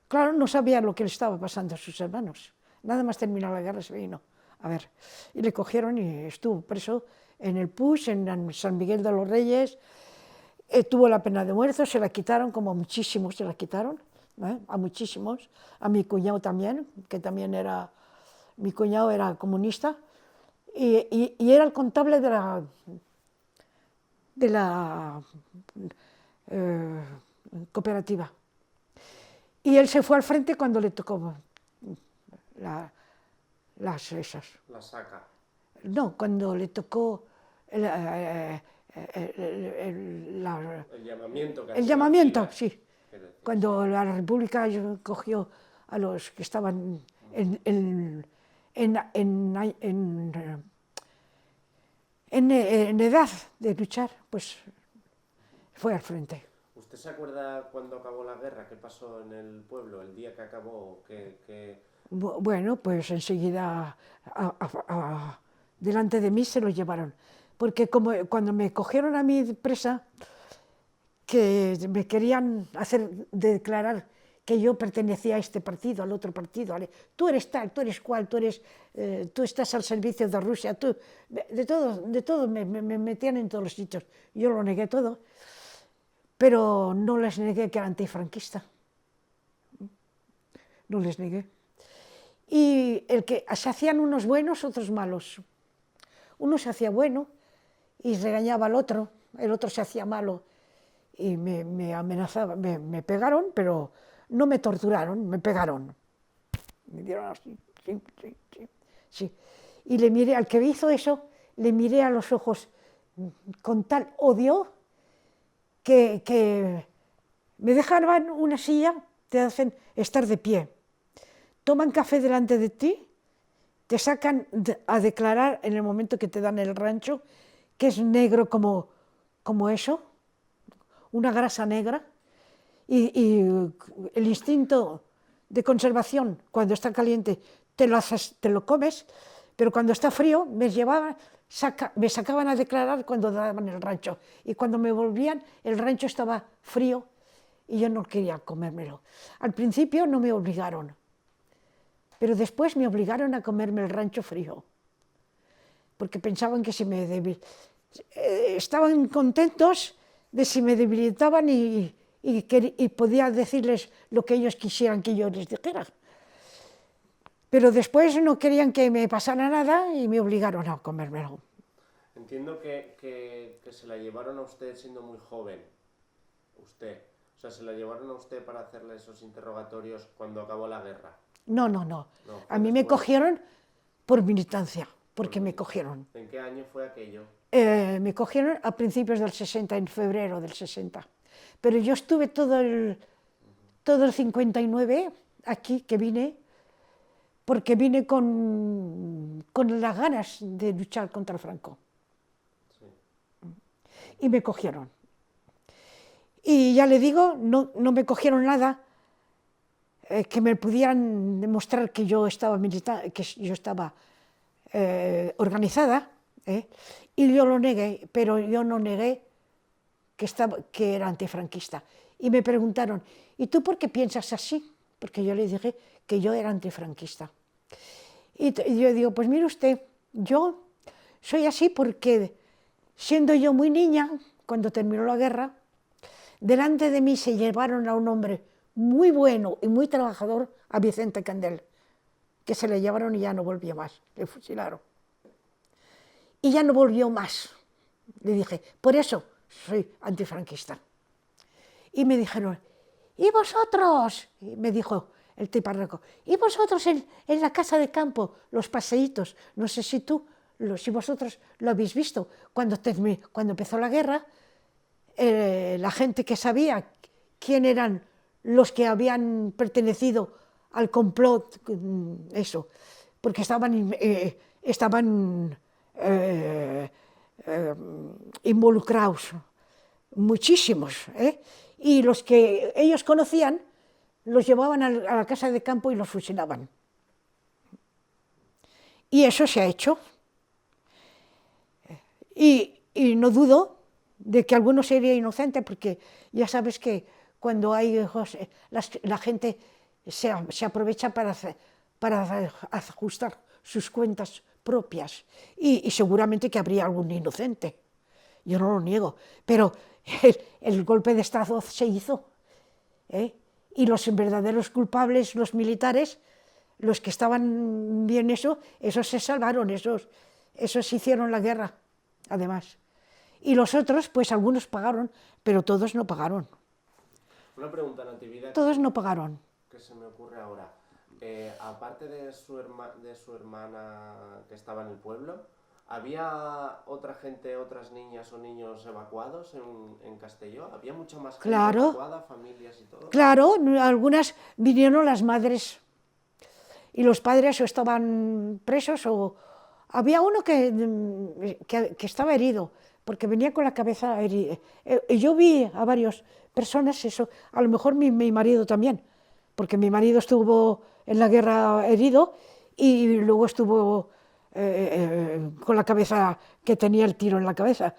Claro, no sabía lo que le estaba pasando a sus hermanos. Nada más terminar la guerra se vino. A ver, y le cogieron y estuvo preso en el Puig, en San Miguel de los Reyes. Tuvo la pena de muerte, se la quitaron, como a muchísimos se la quitaron, a muchísimos. A mi cuñado también, que también era... Mi cuñado era comunista y era el contable de la cooperativa. Y él se fue al frente cuando le tocó La saca. No, cuando le tocó el, El llamamiento que el hacía llamamiento, Pilar, sí. quiero decir, Cuando la República cogió a los que estaban en edad de luchar, pues fue al frente. ¿Usted se acuerda cuando acabó la guerra? ¿Qué pasó en el pueblo el día que acabó? Bueno, pues enseguida delante de mí se lo llevaron. Porque como cuando me cogieron a mí presa, que me querían hacer declarar que yo pertenecía a este partido, al otro partido. Tú eres tal, tú eres cual, tú estás al servicio de Rusia, tú, de todo me metían en todos los sitios. Yo lo negué todo, pero no les negué que era antifranquista. No les negué. Y se hacían unos buenos, otros malos. Uno se hacía bueno y regañaba al otro, el otro se hacía malo y me amenazaba, me pegaron, pero no me torturaron, me pegaron. Me dieron así, sí, sí, sí, sí. Y le miré, al que me hizo eso, le miré a los ojos con tal odio que me dejaban una silla, te hacen estar de pie, toman café delante de ti, te sacan a declarar en el momento que te dan el rancho, que es negro como eso, una grasa negra, y el instinto de conservación, cuando está caliente, te lo comes, pero cuando está frío, me sacaban a declarar cuando daban el rancho, y cuando me volvían, el rancho estaba frío, y yo no quería comérmelo. Al principio no me obligaron, pero después me obligaron a comerme el rancho frío, porque pensaban que si estaban contentos de si me debilitaban y podía decirles lo que ellos quisieran que yo les dijera. Pero después no querían que me pasara nada y me obligaron a comérmelo. Entiendo que se la llevaron a usted siendo muy joven. Usted. O sea, se la llevaron a usted para hacerle esos interrogatorios cuando acabó la guerra. No. No, A mí me cogieron por militancia, porque me cogieron. ¿En qué año fue aquello? Me cogieron a principios del 60, en febrero del 60. Pero yo estuve todo el 59 aquí, que vine, porque vine con las ganas de luchar contra Franco. Sí. Y me cogieron. Y ya le digo, no me cogieron nada que me pudieran demostrar que yo estaba organizada, y yo lo negué, pero yo no negué que era antifranquista. Y me preguntaron, ¿y tú por qué piensas así? Porque yo le dije que yo era antifranquista. Y yo digo, pues mire usted, yo soy así porque siendo yo muy niña, cuando terminó la guerra, delante de mí se llevaron a un hombre muy bueno y muy trabajador, a Vicente Candel, que se le llevaron y ya no volvió más, le fusilaron. Y ya no volvió más. Le dije, por eso soy antifranquista. Y me dijeron, ¿y vosotros? Y me dijo el tiparraco, ¿y vosotros en la casa de campo, los paseitos? No sé si si vosotros lo habéis visto. Cuando empezó la guerra, la gente que sabía quién eran los que habían pertenecido al complot, eso, porque estaban involucrados muchísimos, y los que ellos conocían los llevaban a la casa de campo y los fusilaban. Y eso se ha hecho. Y no dudo de que alguno sería inocente, porque ya sabes que cuando hay hijos, la gente se aprovecha para ajustar sus cuentas propias, y seguramente que habría algún inocente, yo no lo niego, pero el golpe de Estado se hizo, y los verdaderos culpables, los militares, los que estaban bien esos se salvaron, esos hicieron la guerra, además. Y los otros, pues algunos pagaron, pero todos no pagaron. Una pregunta, Natividad. Todos no pagaron. Que se me ocurre ahora. Aparte de su hermana que estaba en el pueblo, ¿Había otra gente, otras niñas o niños evacuados en Castelló? ¿Había mucha más gente Claro, evacuada, familias y todo? claro, algunas vinieron las madres y los padres o estaban presos o había uno que estaba herido porque venía con la cabeza herida. Yo vi a varias personas eso, a lo mejor mi marido también, porque mi marido estuvo en la guerra herido y luego estuvo con la cabeza que tenía el tiro en la cabeza.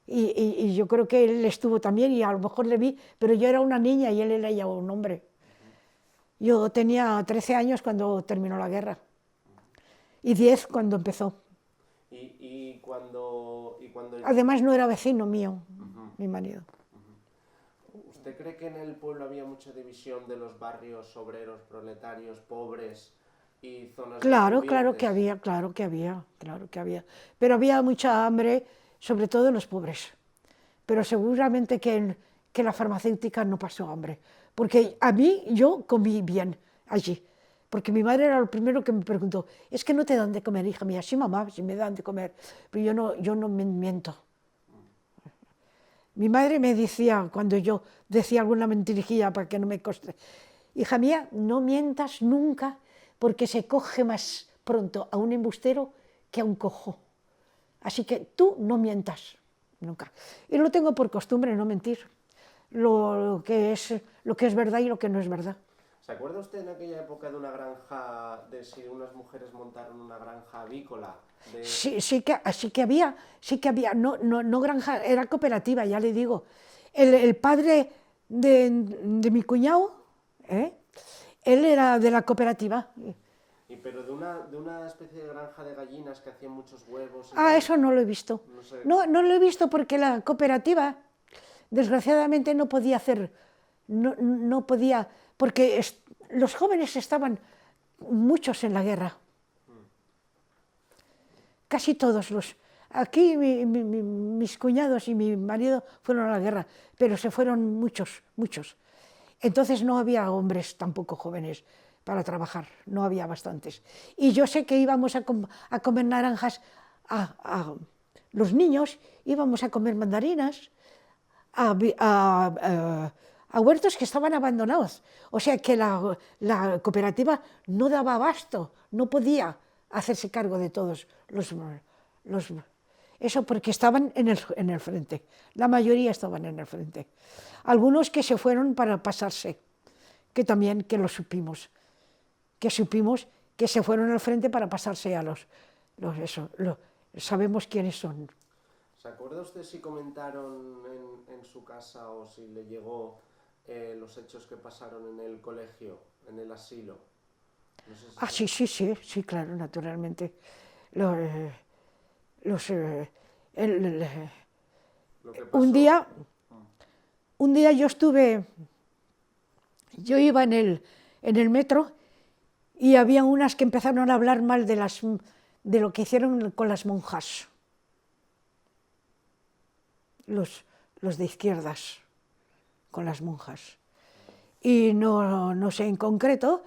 Y yo creo que él estuvo también y a lo mejor le vi, pero yo era una niña y él era ya un hombre. Yo tenía 13 años cuando terminó la guerra y 10 cuando empezó. Y cuando... Además no era vecino mío, mi marido. ¿Usted cree que en el pueblo había mucha división de los barrios obreros, proletarios, pobres y zonas más Claro, pudientes? claro que había, claro que había. Pero había mucha hambre, sobre todo en los pobres. Pero seguramente que la farmacéutica no pasó hambre. Porque a mí, yo comí bien allí. Porque mi madre era lo primero que me preguntó, es que no te dan de comer, hija mía. Sí, mamá, sí me dan de comer. Pero yo no me miento. Mi madre me decía, cuando yo decía alguna mentirijilla para que no me coste, hija mía, no mientas nunca porque se coge más pronto a un embustero que a un cojo. Así que tú no mientas, nunca. Y lo tengo por costumbre, no mentir. Lo que es verdad y lo que no es verdad. ¿Se acuerda usted en aquella época de una granja, de si unas mujeres montaron una granja avícola? Sí que había, no granja, era cooperativa, ya le digo. El padre de mi cuñado, ¿eh? Él era de la cooperativa. Pero de una especie de granja de gallinas que hacían muchos huevos y Ah, tal. eso no lo he visto. No sé. No lo he visto porque la cooperativa, desgraciadamente, no podía hacer, no podía, porque los jóvenes estaban muchos en la guerra. Casi todos los... Aquí mis cuñados y mi marido fueron a la guerra, pero se fueron muchos, muchos. Entonces no había hombres tampoco jóvenes para trabajar, no había bastantes. Y yo sé que íbamos a comer naranjas, los niños íbamos a comer mandarinas, a huertos que estaban abandonados. O sea que la cooperativa no daba abasto, no podía hacerse cargo de todos los eso porque estaban en el frente, la mayoría estaban en el frente. Algunos que se fueron para pasarse, que también que lo supimos que se fueron al frente para pasarse a sabemos quiénes son. ¿Se acuerda usted si comentaron en su casa o si le llegó los hechos que pasaron en el colegio, en el asilo? No sé si Ah, sí, claro, naturalmente. Lo- los, lo que un pasó. día, yo iba en el metro y había unas que empezaron a hablar mal de lo que hicieron con las monjas, los de izquierdas, con las monjas. Y no sé en concreto,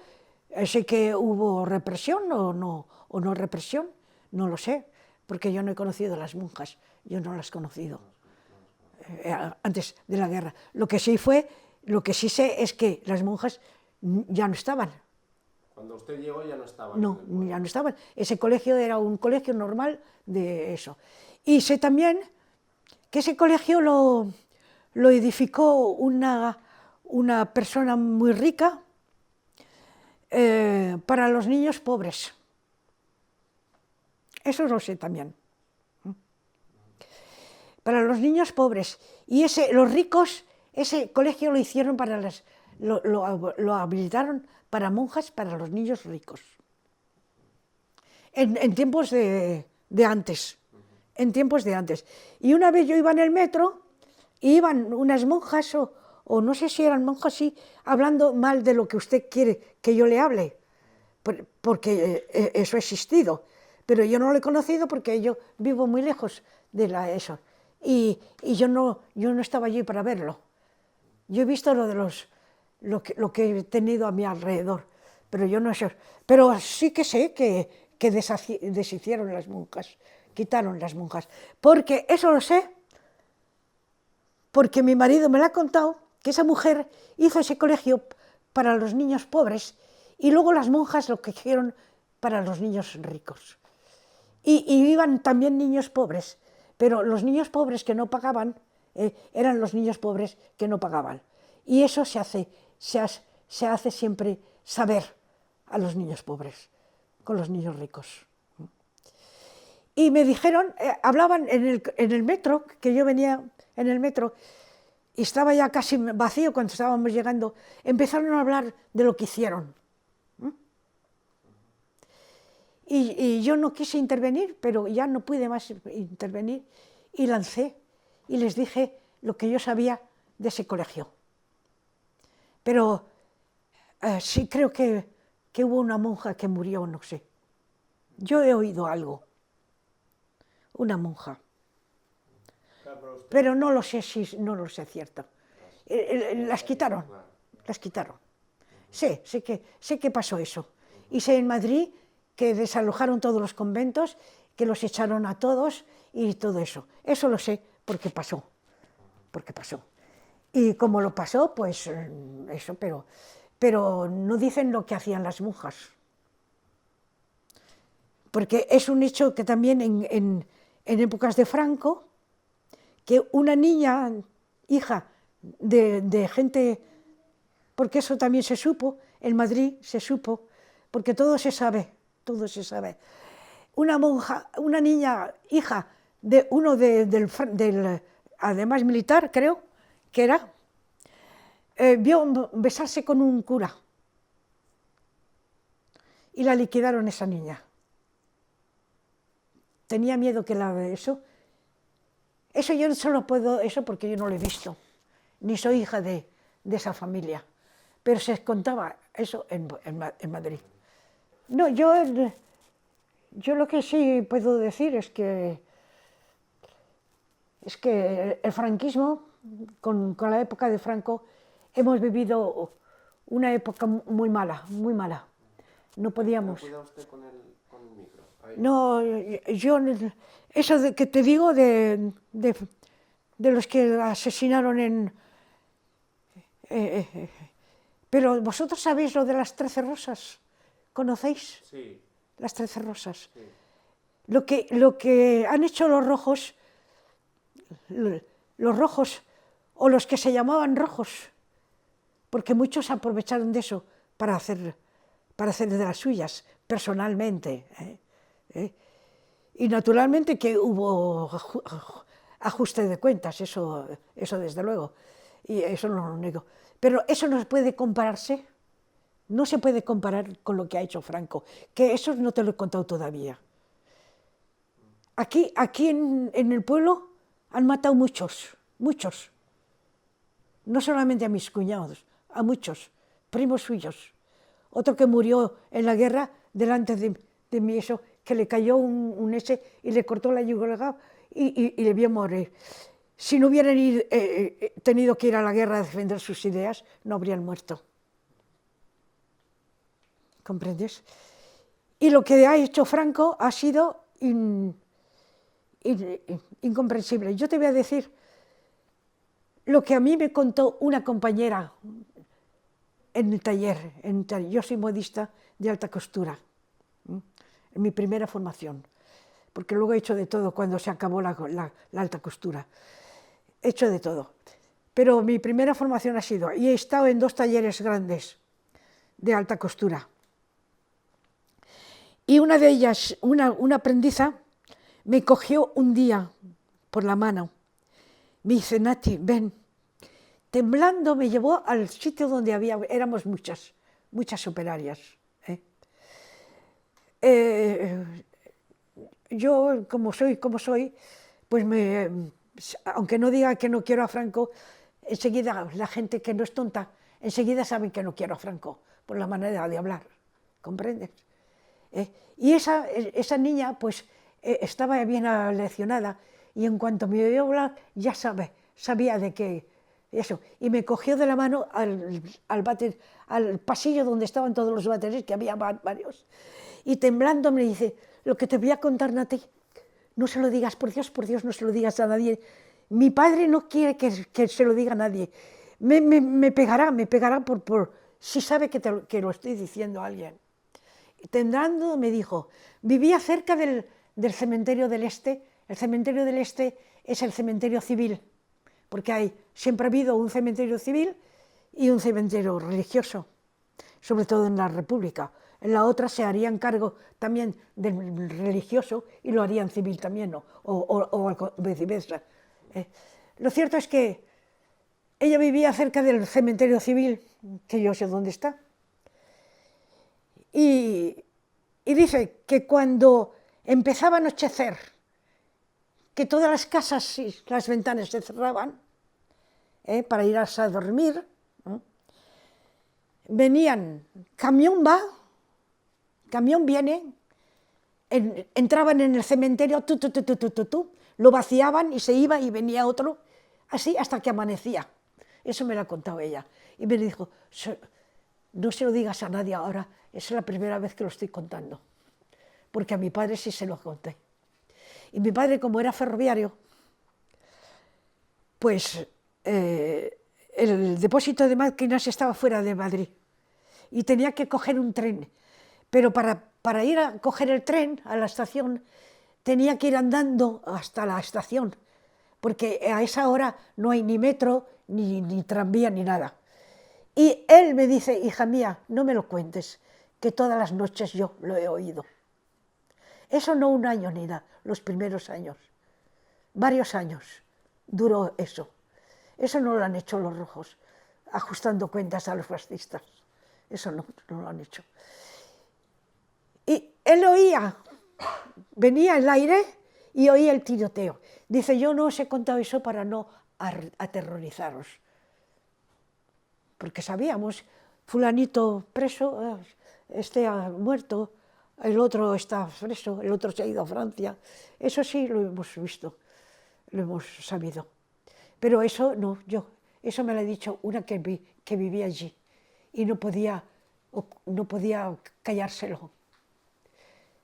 sé que hubo represión o no represión, no lo sé, porque yo no he conocido a las monjas, yo no las he conocido antes de la guerra. Lo que sí sé es que las monjas ya no estaban. Cuando usted llegó ya no estaban en No, el pueblo. ya no estaban. Ese colegio era un colegio normal de eso. Y sé también que ese colegio lo edificó una persona muy rica para los niños pobres. Eso lo sé también. Para los niños pobres. Y los ricos, ese colegio lo hicieron lo habilitaron para monjas para los niños ricos. En tiempos de antes. En tiempos de antes. Y una vez yo iba en el metro y iban unas monjas, o no sé si eran monjas, sí, hablando mal de lo que usted quiere que yo le hable, porque eso ha existido. Pero yo no lo he conocido porque yo vivo muy lejos de eso. Y yo no estaba allí para verlo. Yo he visto lo que he tenido a mi alrededor, pero yo no sé. Pero sí que sé que que deshicieron las monjas, quitaron las monjas. Porque eso lo sé, porque mi marido me lo ha contado, que esa mujer hizo ese colegio para los niños pobres y luego las monjas lo que hicieron para los niños ricos. Y iban también niños pobres, pero los niños pobres que no pagaban eran los niños pobres que no pagaban. Y eso se hace siempre saber a los niños pobres con los niños ricos. Y me dijeron, hablaban en el metro, que yo venía en el metro, y estaba ya casi vacío cuando estábamos llegando, empezaron a hablar de lo que hicieron. Y yo no quise intervenir, pero ya no pude más intervenir, y lancé, y les dije lo que yo sabía de ese colegio. Pero sí creo que hubo una monja que murió, no sé. Yo he oído algo, una monja, pero no lo sé si no lo sé cierto. Las quitaron. Sé que pasó eso. Y sé en Madrid que desalojaron todos los conventos, que los echaron a todos y todo eso. Eso lo sé porque pasó. Y como lo pasó, pues eso, pero no dicen lo que hacían las monjas. Porque es un hecho que también en épocas de Franco, que una niña, hija de gente, porque eso también se supo, en Madrid se supo, porque todo se sabe. Una monja, una niña, hija de uno del además militar, creo que era, vio besarse con un cura y la liquidaron esa niña. Tenía miedo que eso yo no solo puedo, eso porque yo no lo he visto, ni soy hija de esa familia, pero se contaba eso en Madrid. No, yo lo que sí puedo decir es que el franquismo, con la época de Franco, hemos vivido una época muy mala. No podíamos. Cuida usted con el micro. Ahí. No, yo, eso que te digo de los que asesinaron pero vosotros sabéis lo de las 13 rosas, ¿conocéis? Sí. Las 13 rosas. Sí. Lo que han hecho los rojos o los que se llamaban rojos, porque muchos aprovecharon de eso para hacer de las suyas, personalmente. Y naturalmente que hubo ajuste de cuentas, eso desde luego, y eso no lo niego. Pero eso no puede compararse, no se puede comparar con lo que ha hecho Franco, que eso no te lo he contado todavía. Aquí en el pueblo han matado muchos. No solamente a mis cuñados, a muchos, primos suyos. Otro que murió en la guerra delante de mí, eso, que le cayó un ese y le cortó la yugular y le vio morir. Si no hubieran tenido que ir a la guerra a defender sus ideas, no habrían muerto. ¿Comprendes? Y lo que ha hecho Franco ha sido incomprensible. Yo te voy a decir lo que a mí me contó una compañera en el taller. Yo soy modista de alta costura, en mi primera formación, porque luego he hecho de todo cuando se acabó la alta costura. He hecho de todo. Pero mi primera formación ha sido, y he estado en 2 talleres grandes de alta costura. Y una de ellas, una aprendiza, me cogió un día por la mano. Me dice, Nati, ven. Temblando me llevó al sitio donde éramos muchas operarias. Yo, como soy, pues aunque no diga que no quiero a Franco, enseguida la gente que no es tonta, enseguida saben que no quiero a Franco, por la manera de hablar, ¿comprendes? Y esa niña, pues, estaba bien aleccionada, y en cuanto me oyó hablar, ya sabía de qué, eso, y me cogió de la mano al pasillo donde estaban todos los baterías, que había varios, y temblando me dice, lo que te voy a contar, Nati, no se lo digas, por Dios, no se lo digas a nadie. Mi padre no quiere que se lo diga a nadie. Me pegará si sabe que lo estoy diciendo a alguien. Y temblando me dijo, vivía cerca del cementerio del Este. El cementerio del Este es el cementerio civil, porque siempre ha habido un cementerio civil y un cementerio religioso, sobre todo en la República. En la otra se harían cargo también del religioso y lo harían civil también, ¿no? o viceversa. Lo cierto es que ella vivía cerca del cementerio civil, que yo sé dónde está, y dice que cuando empezaba a anochecer, que todas las casas y las ventanas se cerraban para ir a dormir, venían, camión va, camión viene, entraban en el cementerio, lo vaciaban y se iba y venía otro, así hasta que amanecía. Eso me lo ha contado ella. Y me dijo, no se lo digas a nadie ahora, es la primera vez que lo estoy contando, porque a mi padre sí se lo conté. Y mi padre, como era ferroviario, pues el depósito de máquinas estaba fuera de Madrid y tenía que coger un tren. Pero para ir a coger el tren a la estación tenía que ir andando hasta la estación, porque a esa hora no hay ni metro, ni tranvía, ni nada. Y él me dice, hija mía, no me lo cuentes, que todas las noches yo lo he oído. Eso no un año ni nada, los primeros años, varios años duró eso. Eso no lo han hecho los rojos, ajustando cuentas a los fascistas. Eso no lo han hecho. Y él oía, venía el aire y oía el tiroteo. Dice, yo no os he contado eso para no aterrorizaros. Porque sabíamos, fulanito preso, este ha muerto, el otro está preso, el otro se ha ido a Francia. Eso sí lo hemos visto, lo hemos sabido. Pero eso no, eso me lo ha dicho una que vivía allí y no podía callárselo.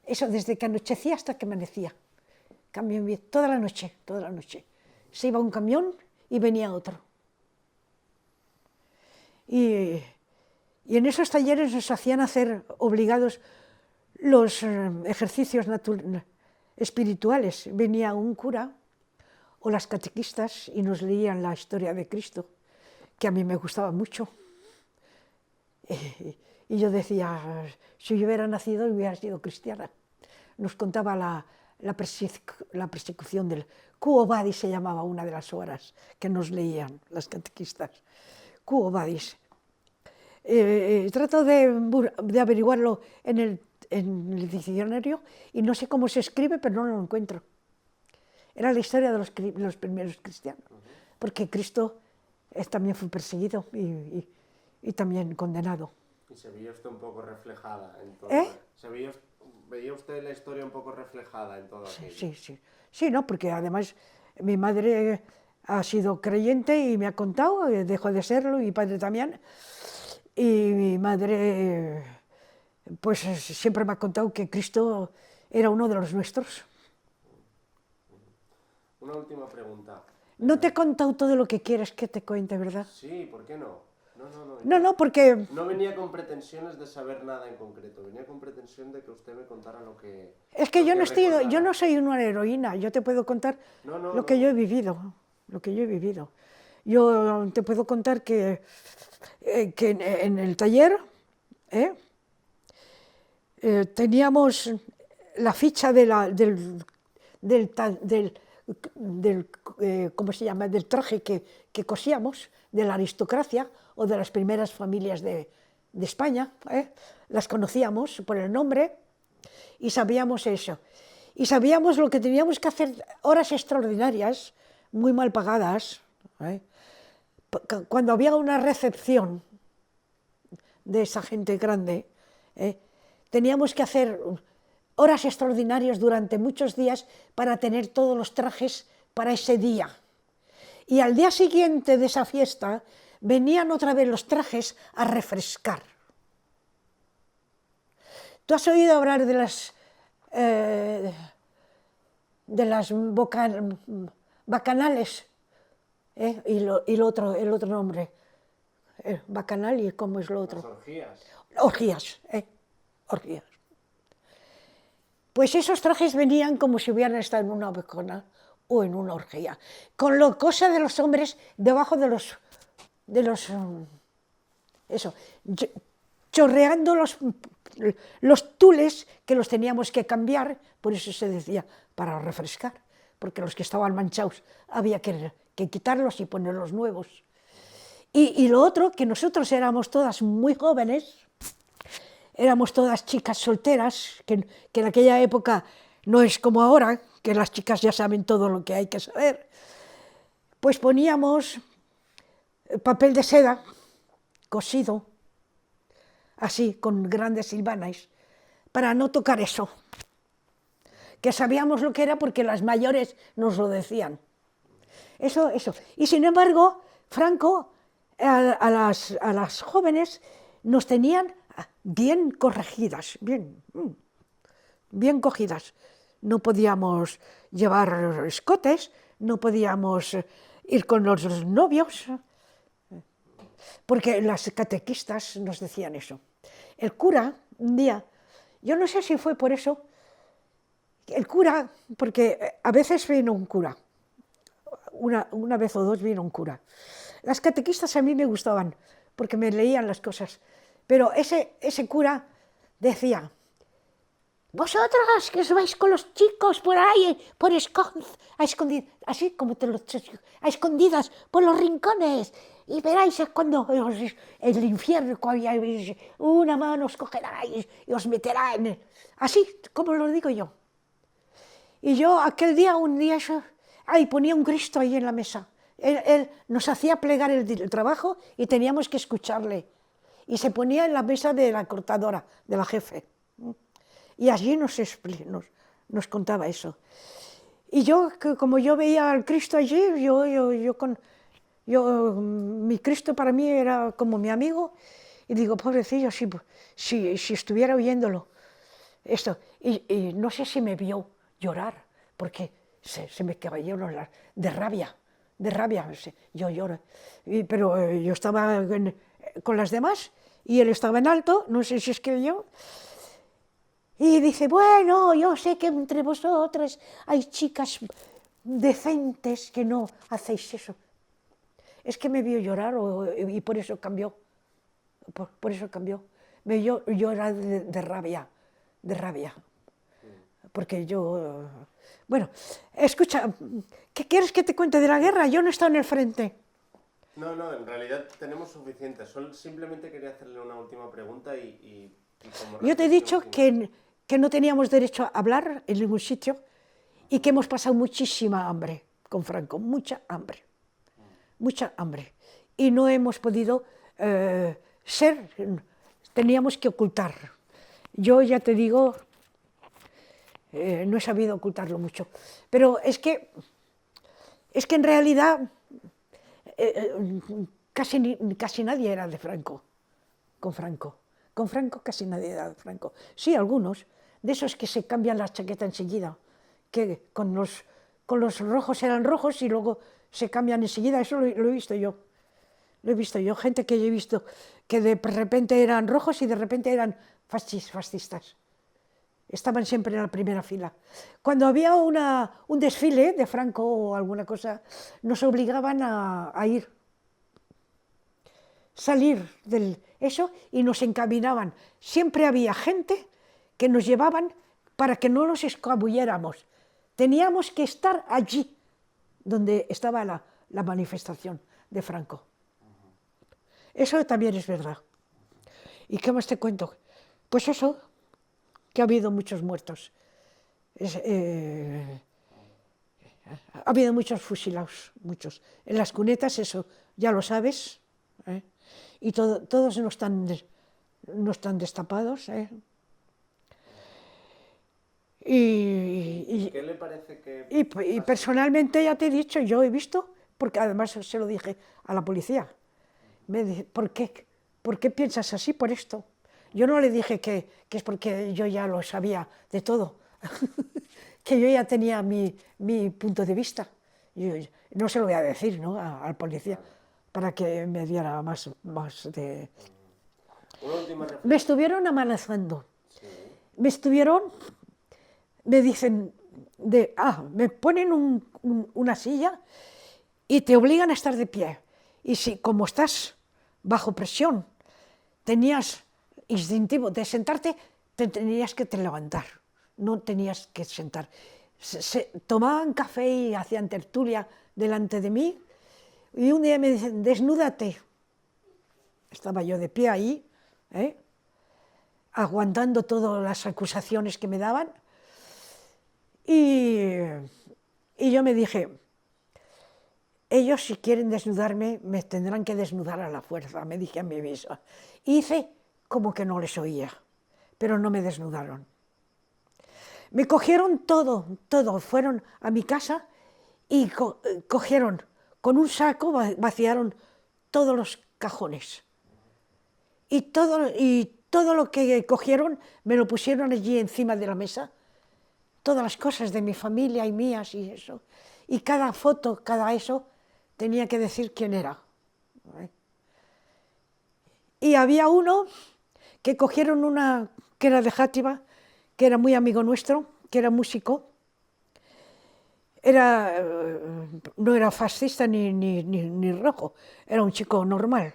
Eso desde que anochecía hasta que amanecía. Toda la noche. Se iba un camión y venía otro. Y en esos talleres nos hacían hacer obligados los ejercicios espirituales. Venía un cura o las catequistas y nos leían la historia de Cristo, que a mí me gustaba mucho. Y yo decía, si yo hubiera nacido, hubiera sido cristiana. Nos contaba la persecución del Quo Vadis, se llamaba una de las horas que nos leían las catequistas. Quo Vadis. Trato de averiguarlo en el diccionario y no sé cómo se escribe, pero no lo encuentro. Era la historia de los primeros cristianos, porque Cristo también fue perseguido y también condenado. ¿Y se veía usted un poco reflejada en todo? ¿Veía usted la historia un poco reflejada en todo aquello? Sí, no, porque además mi madre ha sido creyente y me ha contado, dejó de serlo, y mi padre también, y mi madre pues siempre me ha contado que Cristo era uno de los nuestros. Una última pregunta. No te he contado todo lo que quieres que te cuente, ¿verdad? Sí, ¿por qué no? No, porque... No venía con pretensiones de saber nada en concreto, venía con pretensión de que usted me contara lo que... Es que yo no soy una heroína, yo te puedo contar lo que yo he vivido, Yo te puedo contar que en el taller teníamos la ficha ¿cómo se llama?, del traje que cosíamos, de la aristocracia o de las primeras familias de España, las conocíamos por el nombre y sabíamos eso. Y sabíamos lo que teníamos que hacer, horas extraordinarias, muy mal pagadas. Cuando había una recepción de esa gente grande, teníamos que hacer horas extraordinarias durante muchos días para tener todos los trajes para ese día. Y al día siguiente de esa fiesta venían otra vez los trajes a refrescar. ¿Tú has oído hablar de las bacanales? Y el otro nombre. Bacanal, ¿y cómo es lo otro? Las orgías. Orgías, orgías. Pues esos trajes venían como si hubieran estado en una bacanal o en una orgía, con la cosa de los hombres debajo de los chorreando los tules que los teníamos que cambiar, por eso se decía para refrescar, porque los que estaban manchados había que quitarlos y ponerlos nuevos. Y lo otro, que nosotros éramos todas muy jóvenes, éramos todas chicas solteras, que en aquella época no es como ahora, que las chicas ya saben todo lo que hay que saber, pues poníamos papel de seda cosido, así, con grandes silbanas, para no tocar eso, que sabíamos lo que era porque las mayores nos lo decían. Eso. Y sin embargo, Franco, a las jóvenes nos tenían bien corregidas, bien cogidas. No podíamos llevar escotes, no podíamos ir con los novios, porque las catequistas nos decían eso. El cura, un día, yo no sé si fue por eso, el cura, porque a veces vino un cura, una vez o dos vino un cura. Las catequistas a mí me gustaban, porque me leían las cosas, pero ese cura decía: vosotras que os vais con los chicos por ahí, a escondidas, así como a escondidas por los rincones, y veráis cuando el infierno, una mano os cogerá y os meterá en... Así como lo digo yo. Y yo un día, ponía un Cristo ahí en la mesa. Él nos hacía plegar el trabajo y teníamos que escucharle. Y se ponía en la mesa de la cortadora, de la jefe. Y allí nos contaba eso. Y yo, como yo veía al Cristo allí, mi Cristo para mí era como mi amigo, y digo, pobrecillo, si estuviera oyéndolo, esto. Y no sé si me vio llorar, porque se me cayeron de rabia, yo lloro. Pero yo estaba con las demás, y él estaba en alto, no sé si es que yo... Y dice, bueno, yo sé que entre vosotras hay chicas decentes que no hacéis eso. Es que me vio llorar y por eso cambió. Por eso cambió. Me vio llorar de rabia. Porque yo... Bueno, escucha, ¿qué quieres que te cuente de la guerra? Yo no he estado en el frente. No, en realidad tenemos suficiente. Simplemente quería hacerle una última pregunta y yo te he dicho que no teníamos derecho a hablar en ningún sitio y que hemos pasado muchísima hambre con Franco, mucha hambre. Y no hemos podido teníamos que ocultar. Yo ya te digo, no he sabido ocultarlo mucho, pero es que en realidad casi nadie era de Franco, con Franco. Con Franco casi nadie era de Franco. Sí, algunos, de esos que se cambian la chaqueta enseguida, que con los rojos eran rojos y luego se cambian enseguida, eso lo he visto yo. Gente que he visto que de repente eran rojos y de repente eran fascistas. Estaban siempre en la primera fila. Cuando había un desfile de Franco o alguna cosa, nos obligaban a ir. Salir de eso y nos encaminaban. Siempre había gente que nos llevaban para que no nos escabulléramos. Teníamos que estar allí donde estaba la manifestación de Franco. Eso también es verdad. ¿Y qué más te cuento? Pues eso, que ha habido muchos muertos. Ha habido muchos fusilados, muchos. En las cunetas, eso, ya lo sabes, y todos no están destapados. ¿Y qué le parece que...? Y personalmente ya te he dicho, yo he visto, porque además se lo dije a la policía, me dije, ¿por qué piensas así por esto? Yo no le dije que es porque yo ya lo sabía de todo, que yo ya tenía mi punto de vista. Yo no se lo voy a decir, ¿no?, al policía, para que me diera más de... Una última Me reflexión. estuvieron amenazando, Sí. me dicen, me ponen una silla y te obligan a estar de pie. Y si, como estás bajo presión, tenías instintivo de sentarte, te tenías que levantar, no tenías que sentar. Tomaban café y hacían tertulia delante de mí, y un día me dicen, desnúdate. Estaba yo de pie ahí, aguantando todas las acusaciones que me daban, y yo me dije, ellos si quieren desnudarme, me tendrán que desnudar a la fuerza, me dije a mí misma. Hice como que no les oía, pero no me desnudaron. Me cogieron todo, fueron a mi casa y cogieron con un saco, vaciaron todos los cajones. Y todo lo que cogieron me lo pusieron allí encima de la mesa, todas las cosas de mi familia y mías y eso. Y cada foto, cada eso, tenía que decir quién era. Y había uno que cogieron una que era de Játiva, que era muy amigo nuestro, que era músico. No era fascista ni rojo, era un chico normal,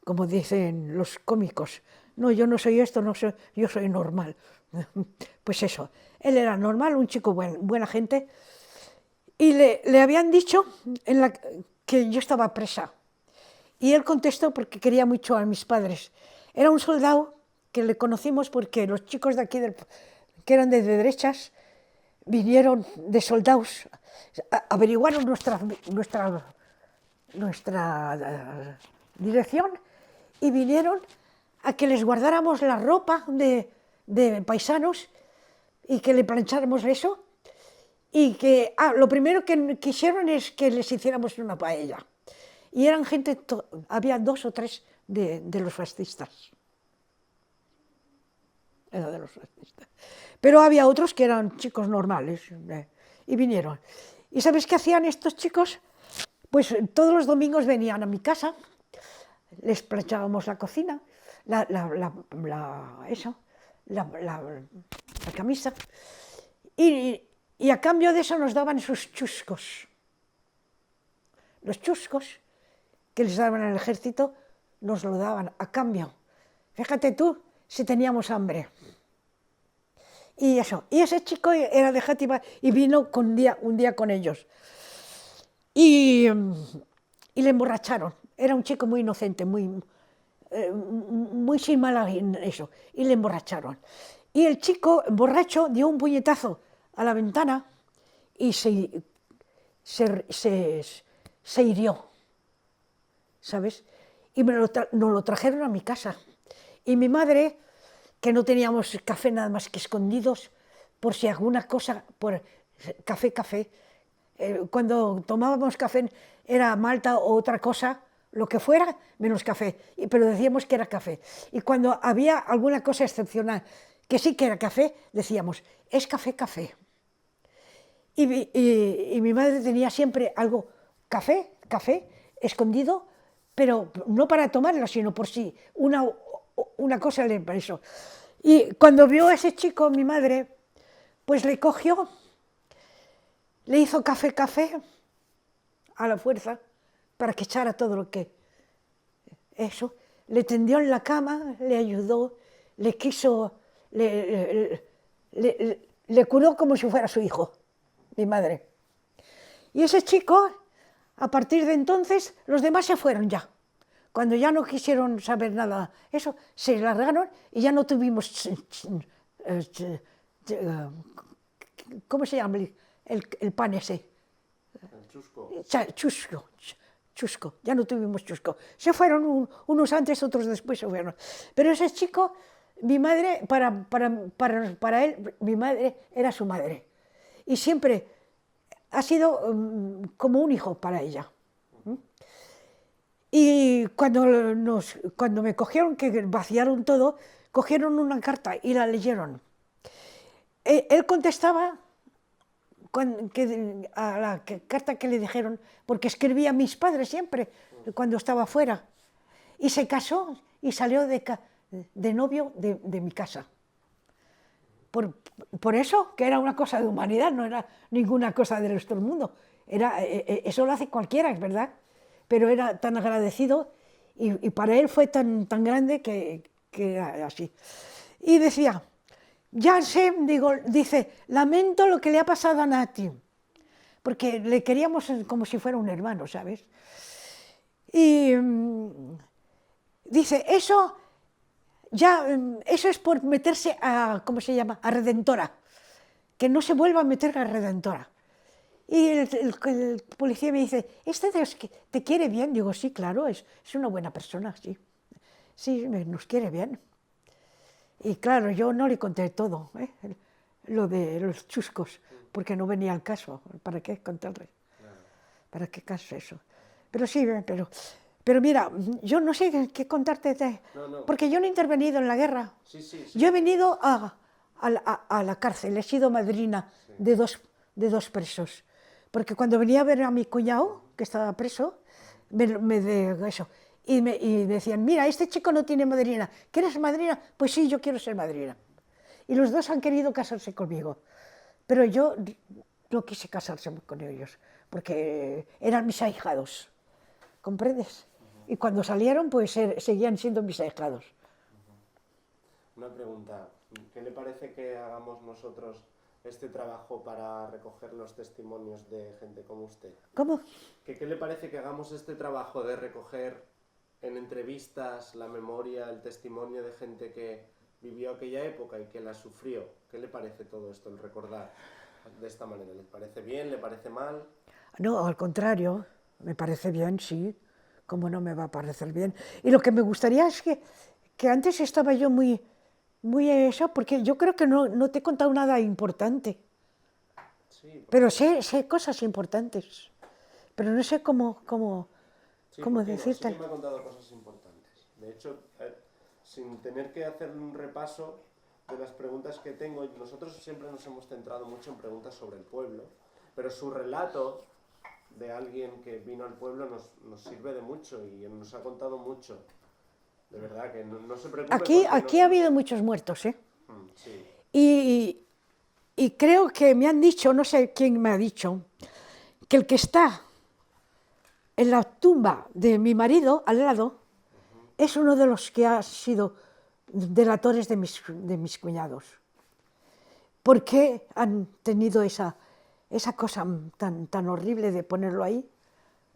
como dicen los cómicos. No, yo no soy esto, yo soy normal. Pues eso, él era normal, un chico buena gente, y le habían dicho que yo estaba presa. Y él contestó porque quería mucho a mis padres. Era un soldado que le conocimos porque los chicos de aquí, que eran de derechas, vinieron de soldados, averiguaron nuestra dirección y vinieron a que les guardáramos la ropa de paisanos y que le plancháramos eso, y que lo primero que quisieron es que les hiciéramos una paella. Y eran gente, había 2 o 3 de los fascistas. Era de los fascistas. Pero había otros que eran chicos normales, y vinieron. ¿Y sabes qué hacían estos chicos? Pues todos los domingos venían a mi casa, les planchábamos la cocina, la camisa, y a cambio de eso nos daban sus chuscos. Los chuscos que les daban al ejército nos lo daban a cambio. Fíjate tú si teníamos hambre. Y eso, y ese chico era de Játiva y vino un día con ellos. Y le emborracharon. Era un chico muy inocente, muy sin mala eso. Y le emborracharon. Y el chico borracho dio un puñetazo a la ventana y se hirió, ¿sabes? Y nos lo trajeron a mi casa. Y mi madre, que no teníamos café nada más que escondidos, por si alguna cosa, por café, cuando tomábamos café era malta o otra cosa, lo que fuera, menos café, pero decíamos que era café. Y cuando había alguna cosa excepcional, que sí que era café, decíamos, es café. Y mi madre tenía siempre algo, café, escondido, pero no para tomarlo, sino por si una cosa le pasó. Y cuando vio a ese chico, mi madre, pues le cogió, le hizo café a la fuerza, para que echara todo lo que... Eso, le tendió en la cama, le ayudó, le quiso... Le curó como si fuera su hijo, mi madre. Y ese chico, a partir de entonces, los demás se fueron ya. Cuando ya no quisieron saber nada, eso, se largaron y ya no tuvimos... ¿Cómo se llama el pan ese? El chusco. Chusco, ya no tuvimos chusco. Se fueron unos antes, otros después se fueron. Pero ese chico, mi madre, para él, mi madre era su madre. Y siempre ha sido como un hijo para ella. Y cuando me cogieron, que vaciaron todo, cogieron una carta y la leyeron. Él contestaba a la carta que le dijeron, porque escribía a mis padres siempre, cuando estaba fuera. Y se casó y salió de novio de mi casa. Por eso, que era una cosa de humanidad, no era ninguna cosa del resto del mundo. Eso lo hace cualquiera, es verdad, pero era tan agradecido y para él fue tan grande que era así. Y decía, ya sé, dice, lamento lo que le ha pasado a Nati, porque le queríamos como si fuera un hermano, ¿sabes? Y dice, eso es por meterse a, ¿cómo se llama?, a Redentora, que no se vuelva a meter a Redentora. Y el policía me dice, ¿este te quiere bien? Digo, sí, claro, es una buena persona, sí. Sí, nos quiere bien. Y claro, yo no le conté todo, lo de los chuscos, porque no venía al caso. ¿Para qué contarle? ¿Para qué caso eso? Pero sí, pero mira, yo no sé qué contarte, porque yo no he intervenido en la guerra. Sí. Yo he venido a la cárcel, he sido madrina de dos presos. Porque cuando venía a ver a mi cuñado, que estaba preso, y me decían, mira, este chico no tiene madrina, ¿quieres madrina? Pues sí, yo quiero ser madrina. Y los dos han querido casarse conmigo, pero yo no quise casarse con ellos, porque eran mis ahijados, ¿comprendes? Y cuando salieron, pues seguían siendo mis ahijados. Una pregunta, ¿qué le parece que hagamos nosotros este trabajo para recoger los testimonios de gente como usted? ¿Cómo? ¿Qué le parece que hagamos este trabajo de recoger en entrevistas la memoria, el testimonio de gente que vivió aquella época y que la sufrió? ¿Qué le parece todo esto, el recordar de esta manera? ¿Le parece bien? ¿Le parece mal? No, al contrario, me parece bien, sí. ¿Cómo no me va a parecer bien? Y lo que me gustaría es que antes estaba yo muy eso, porque yo creo que no te he contado nada importante. Sí, pero sé cosas importantes, pero no sé cómo decirte. Sí que me ha contado cosas importantes. De hecho, sin tener que hacer un repaso de las preguntas que tengo, nosotros siempre nos hemos centrado mucho en preguntas sobre el pueblo, pero su relato de alguien que vino al pueblo nos sirve de mucho y nos ha contado mucho. De verdad, que no se preocupe. Aquí ha habido muchos muertos, ¿eh? Sí. Y creo que me han dicho, no sé quién me ha dicho, que el que está en la tumba de mi marido, al lado, es uno de los que ha sido delatores de mis cuñados. ¿Por qué han tenido esa cosa tan horrible de ponerlo ahí?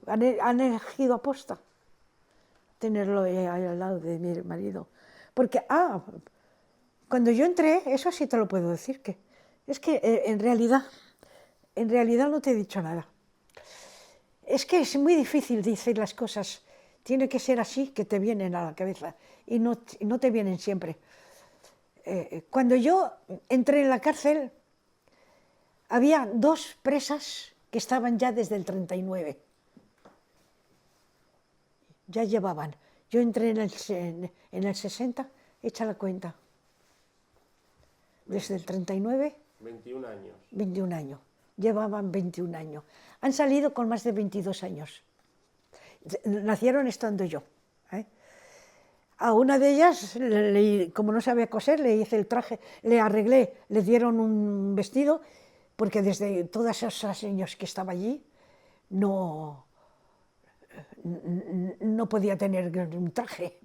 Han elegido aposta tenerlo ahí al lado de mi marido. Porque, cuando yo entré, eso sí te lo puedo decir, que es que en realidad no te he dicho nada. Es que es muy difícil decir las cosas, tiene que ser así, que te vienen a la cabeza, y no te vienen siempre. Cuando yo entré en la cárcel, había 2 presas que estaban ya desde el 39. Ya llevaban. Yo entré en el 60, echa la cuenta. Desde el 39. 21 años. 21 años. Llevaban 21 años. Han salido con más de 22 años. Nacieron estando yo. A una de ellas, como no sabía coser, le hice el traje, le arreglé, le dieron un vestido, porque desde todos esos años que estaba allí, no podía tener un traje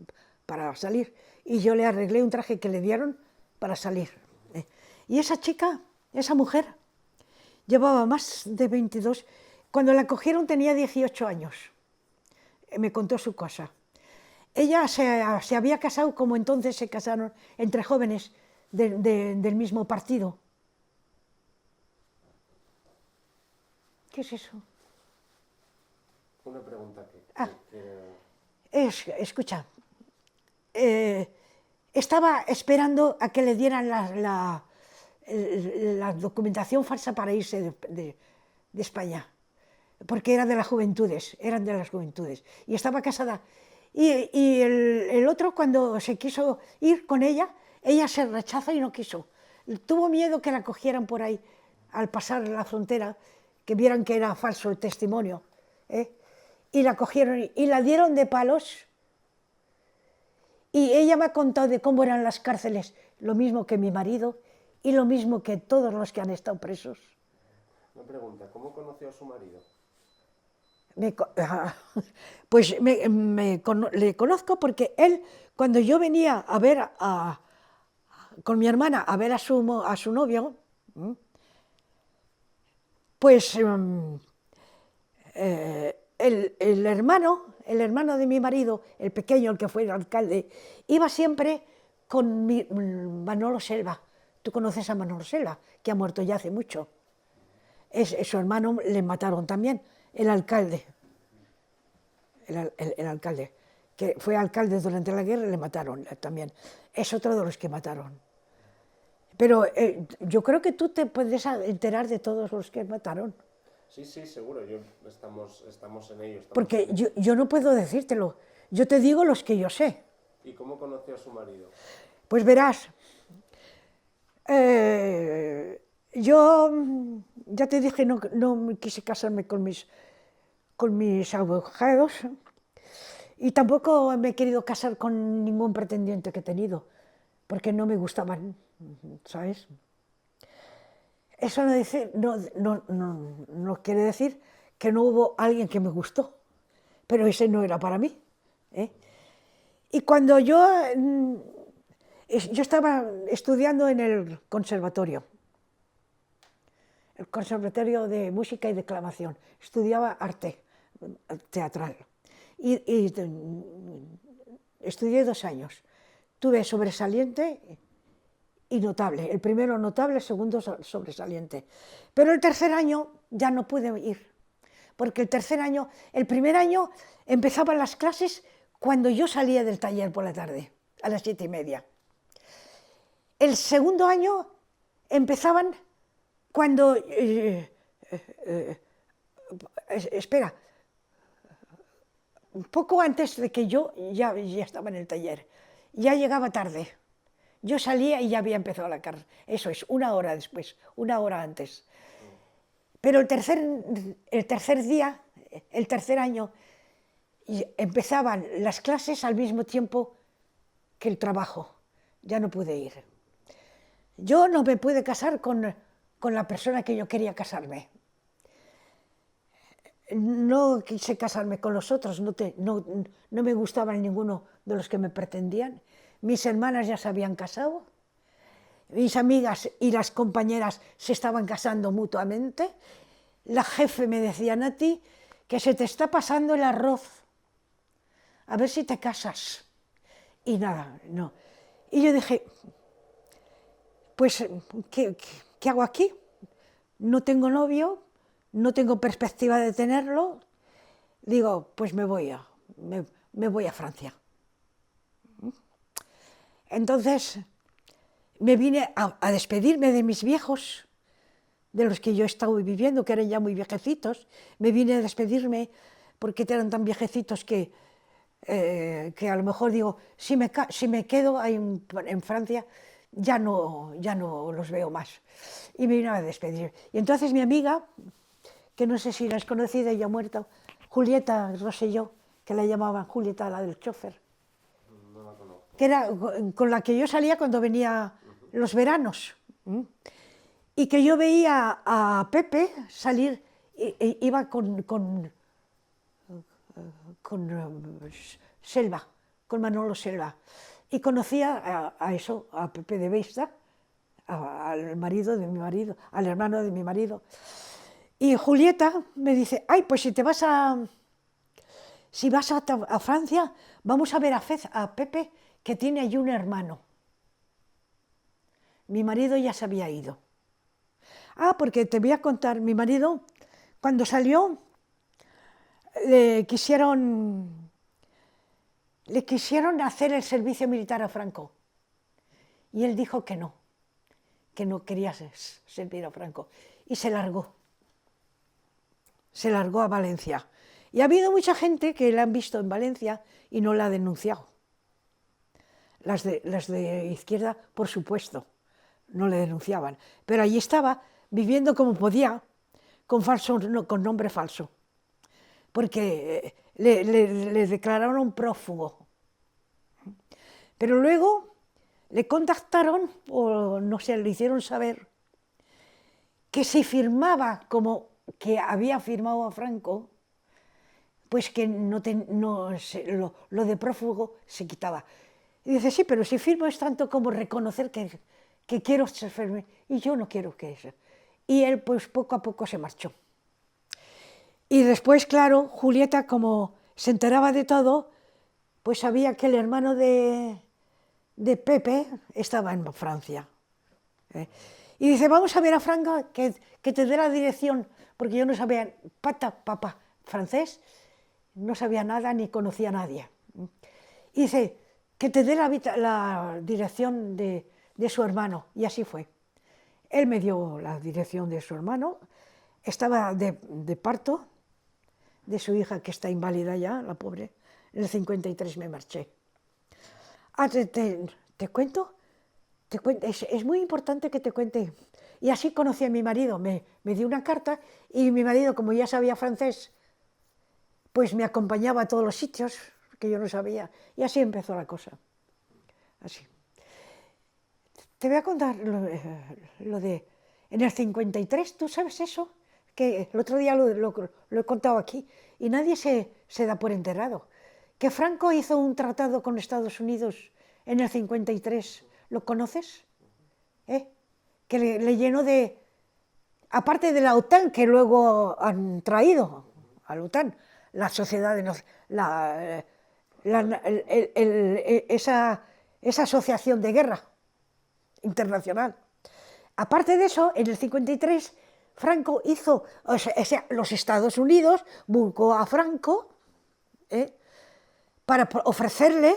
para salir. Y yo le arreglé un traje que le dieron para salir. Y esa chica, esa mujer, llevaba más de 22. Cuando la cogieron tenía 18 años. Me contó su cosa. Ella se había casado como entonces se casaron entre jóvenes del mismo partido. ¿Qué es eso? Una pregunta Escucha, estaba esperando a que le dieran la documentación falsa para irse de España, porque eran de las juventudes, y estaba casada. Y el otro, cuando se quiso ir con ella se rechazó y no quiso. Tuvo miedo que la cogieran por ahí, al pasar la frontera, que vieran que era falso el testimonio, ¿eh? Y la cogieron y la dieron de palos. Y ella me ha contado de cómo eran las cárceles, lo mismo que mi marido y lo mismo que todos los que han estado presos. Una pregunta, ¿cómo conoció a su marido? Pues le conozco porque él, cuando yo venía a ver con mi hermana a ver a su novio, pues el hermano de mi marido, el pequeño, el que fue el alcalde, iba siempre con Manolo Selva. Tú conoces a Manolo Selva, que ha muerto ya hace mucho. Su hermano le mataron también, el alcalde. El alcalde, que fue alcalde durante la guerra, le mataron también. Es otro de los que mataron. Pero yo creo que tú te puedes enterar de todos los que mataron. Sí, sí, seguro, estamos en ello. Porque yo no puedo decírtelo, yo te digo los que yo sé. ¿Y cómo conoció a su marido? Pues verás, yo ya te dije, no quise casarme con mis abogados y tampoco me he querido casar con ningún pretendiente que he tenido, porque no me gustaban, ¿sabes? Eso no quiere decir que no hubo alguien que me gustó, pero ese no era para mí, ¿eh? Y cuando yo estaba estudiando en el conservatorio de música y declamación, estudiaba arte teatral y estudié 2 años. Tuve sobresaliente y notable, el primero notable, el segundo sobresaliente. Pero el tercer año ya no pude ir, porque el primer año empezaban las clases cuando yo salía del taller por la tarde, a las 7:30. El segundo año empezaban cuando... espera, poco antes de que yo ya estaba en el taller, ya llegaba tarde. Yo salía y ya había empezado la carrera. Eso es, 1 hora después, 1 hora antes. Pero el tercer día, el tercer año, empezaban las clases al mismo tiempo que el trabajo. Ya no pude ir. Yo no me pude casar con la persona que yo quería casarme. No quise casarme con los otros, no me gustaban ninguno de los que me pretendían. Mis hermanas ya se habían casado, mis amigas y las compañeras se estaban casando mutuamente. La jefe me decía, Nati, que se te está pasando el arroz, a ver si te casas. Y nada, no. Y yo dije, pues, ¿qué hago aquí? No tengo novio, no tengo perspectiva de tenerlo. Digo, pues me voy a Francia. Entonces me vine a despedirme de mis viejos, de los que yo estaba viviendo, que eran ya muy viejecitos. Me vine a despedirme porque eran tan viejecitos que a lo mejor digo, si me quedo ahí en Francia, ya no los veo más. Y me vine a despedir. Y entonces mi amiga, que no sé si la has conocido, ella ha muerto, Julieta Rosselló, que la llamaban Julieta, la del chofer, que era con la que yo salía cuando venía los veranos, y que yo veía a Pepe salir, iba con Selva, con Manolo Selva, y conocía a Pepe de Beista, al marido de mi marido, al hermano de mi marido. Y Julieta me dice, ay, pues si vas a Francia, vamos a ver a Pepe, que tiene allí un hermano. Mi marido ya se había ido. Porque te voy a contar, mi marido, cuando salió, le quisieron hacer el servicio militar a Franco. Y él dijo que no quería servir a Franco. Y se largó a Valencia. Y ha habido mucha gente que la han visto en Valencia y no la ha denunciado. Las de izquierda, por supuesto, no le denunciaban. Pero allí estaba, viviendo como podía, con nombre falso. Porque le declararon prófugo. Pero luego le contactaron, o no sé, le hicieron saber que si firmaba como que había firmado a Franco, pues que lo de prófugo se quitaba. Y dice, sí, pero si firmo es tanto como reconocer que quiero ser firme, y yo no quiero que eso. Y él pues poco a poco se marchó. Y después, claro, Julieta, como se enteraba de todo, pues sabía que el hermano de Pepe estaba en Francia. Y dice, vamos a ver a Franco, que te dé la dirección, porque yo no sabía, papá, francés, no sabía nada ni conocía a nadie. Y dice, que te dé la dirección de su hermano, y así fue. Él me dio la dirección de su hermano, estaba de parto, de su hija que está inválida ya, la pobre. En el 53 me marché. ¿Te cuento? Es muy importante que te cuente. Y así conocí a mi marido, me dio una carta y mi marido, como ya sabía francés, pues me acompañaba a todos los sitios que yo no sabía. Y así empezó la cosa. Así. Te voy a contar lo de... En el 53, ¿tú sabes eso? Que el otro día lo he contado aquí y nadie se da por enterado. Que Franco hizo un tratado con Estados Unidos en el 53. ¿Lo conoces? Que le llenó de... Aparte de la OTAN, que luego han traído a la OTAN, la sociedad de esa asociación de guerra internacional. Aparte de eso, en el 53, Franco hizo, o sea, los Estados Unidos buscó a Franco para ofrecerle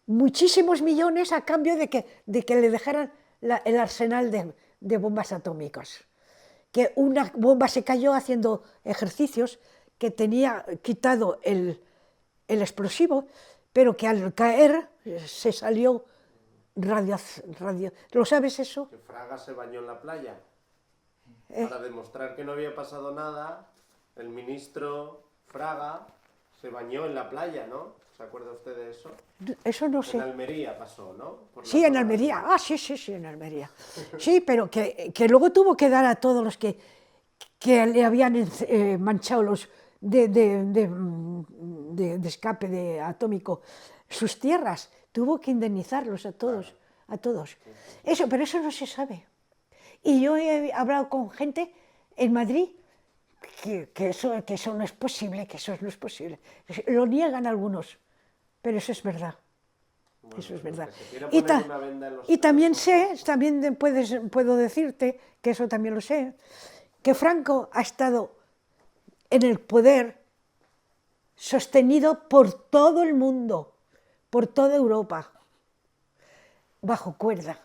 muchísimos millones a cambio de que le dejaran el arsenal de bombas atómicas. Que una bomba se cayó haciendo ejercicios, que tenía quitado el explosivo, pero que al caer se salió radio. ¿Lo sabes eso? Que Fraga se bañó en la playa. Para demostrar que no había pasado nada, el ministro Fraga se bañó en la playa, ¿no? ¿Se acuerda usted de eso? Eso no sé. En Almería pasó, ¿no? Sí, en Almería. Ah, sí, en Almería. Sí, pero que luego tuvo que dar a todos los que le habían manchado los de escape de atómico sus tierras. Tuvo que indemnizarlos a todos. A todos. Eso, pero eso no se sabe. Y yo he hablado con gente en Madrid que eso no es posible, que eso no es posible. Lo niegan algunos, pero eso es verdad. Bueno, eso es verdad. Y también puedo decirte, que eso también lo sé, que Franco ha estado en el poder sostenido por todo el mundo, por toda Europa, bajo cuerda.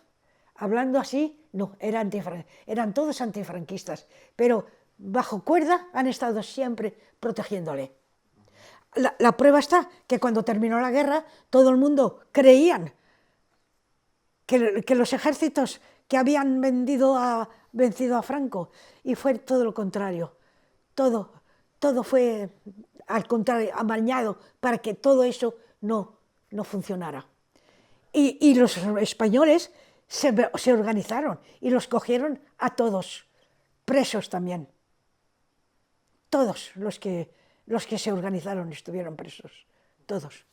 Hablando así, no, eran todos antifranquistas, pero bajo cuerda han estado siempre protegiéndole. La prueba está que cuando terminó la guerra, todo el mundo creían que los ejércitos que habían vencido a Franco, y fue todo lo contrario. Todo fue, al contrario, amañado para que todo eso no funcionara. Y los españoles se organizaron y los cogieron a todos, presos también. Todos los que se organizaron estuvieron presos, todos.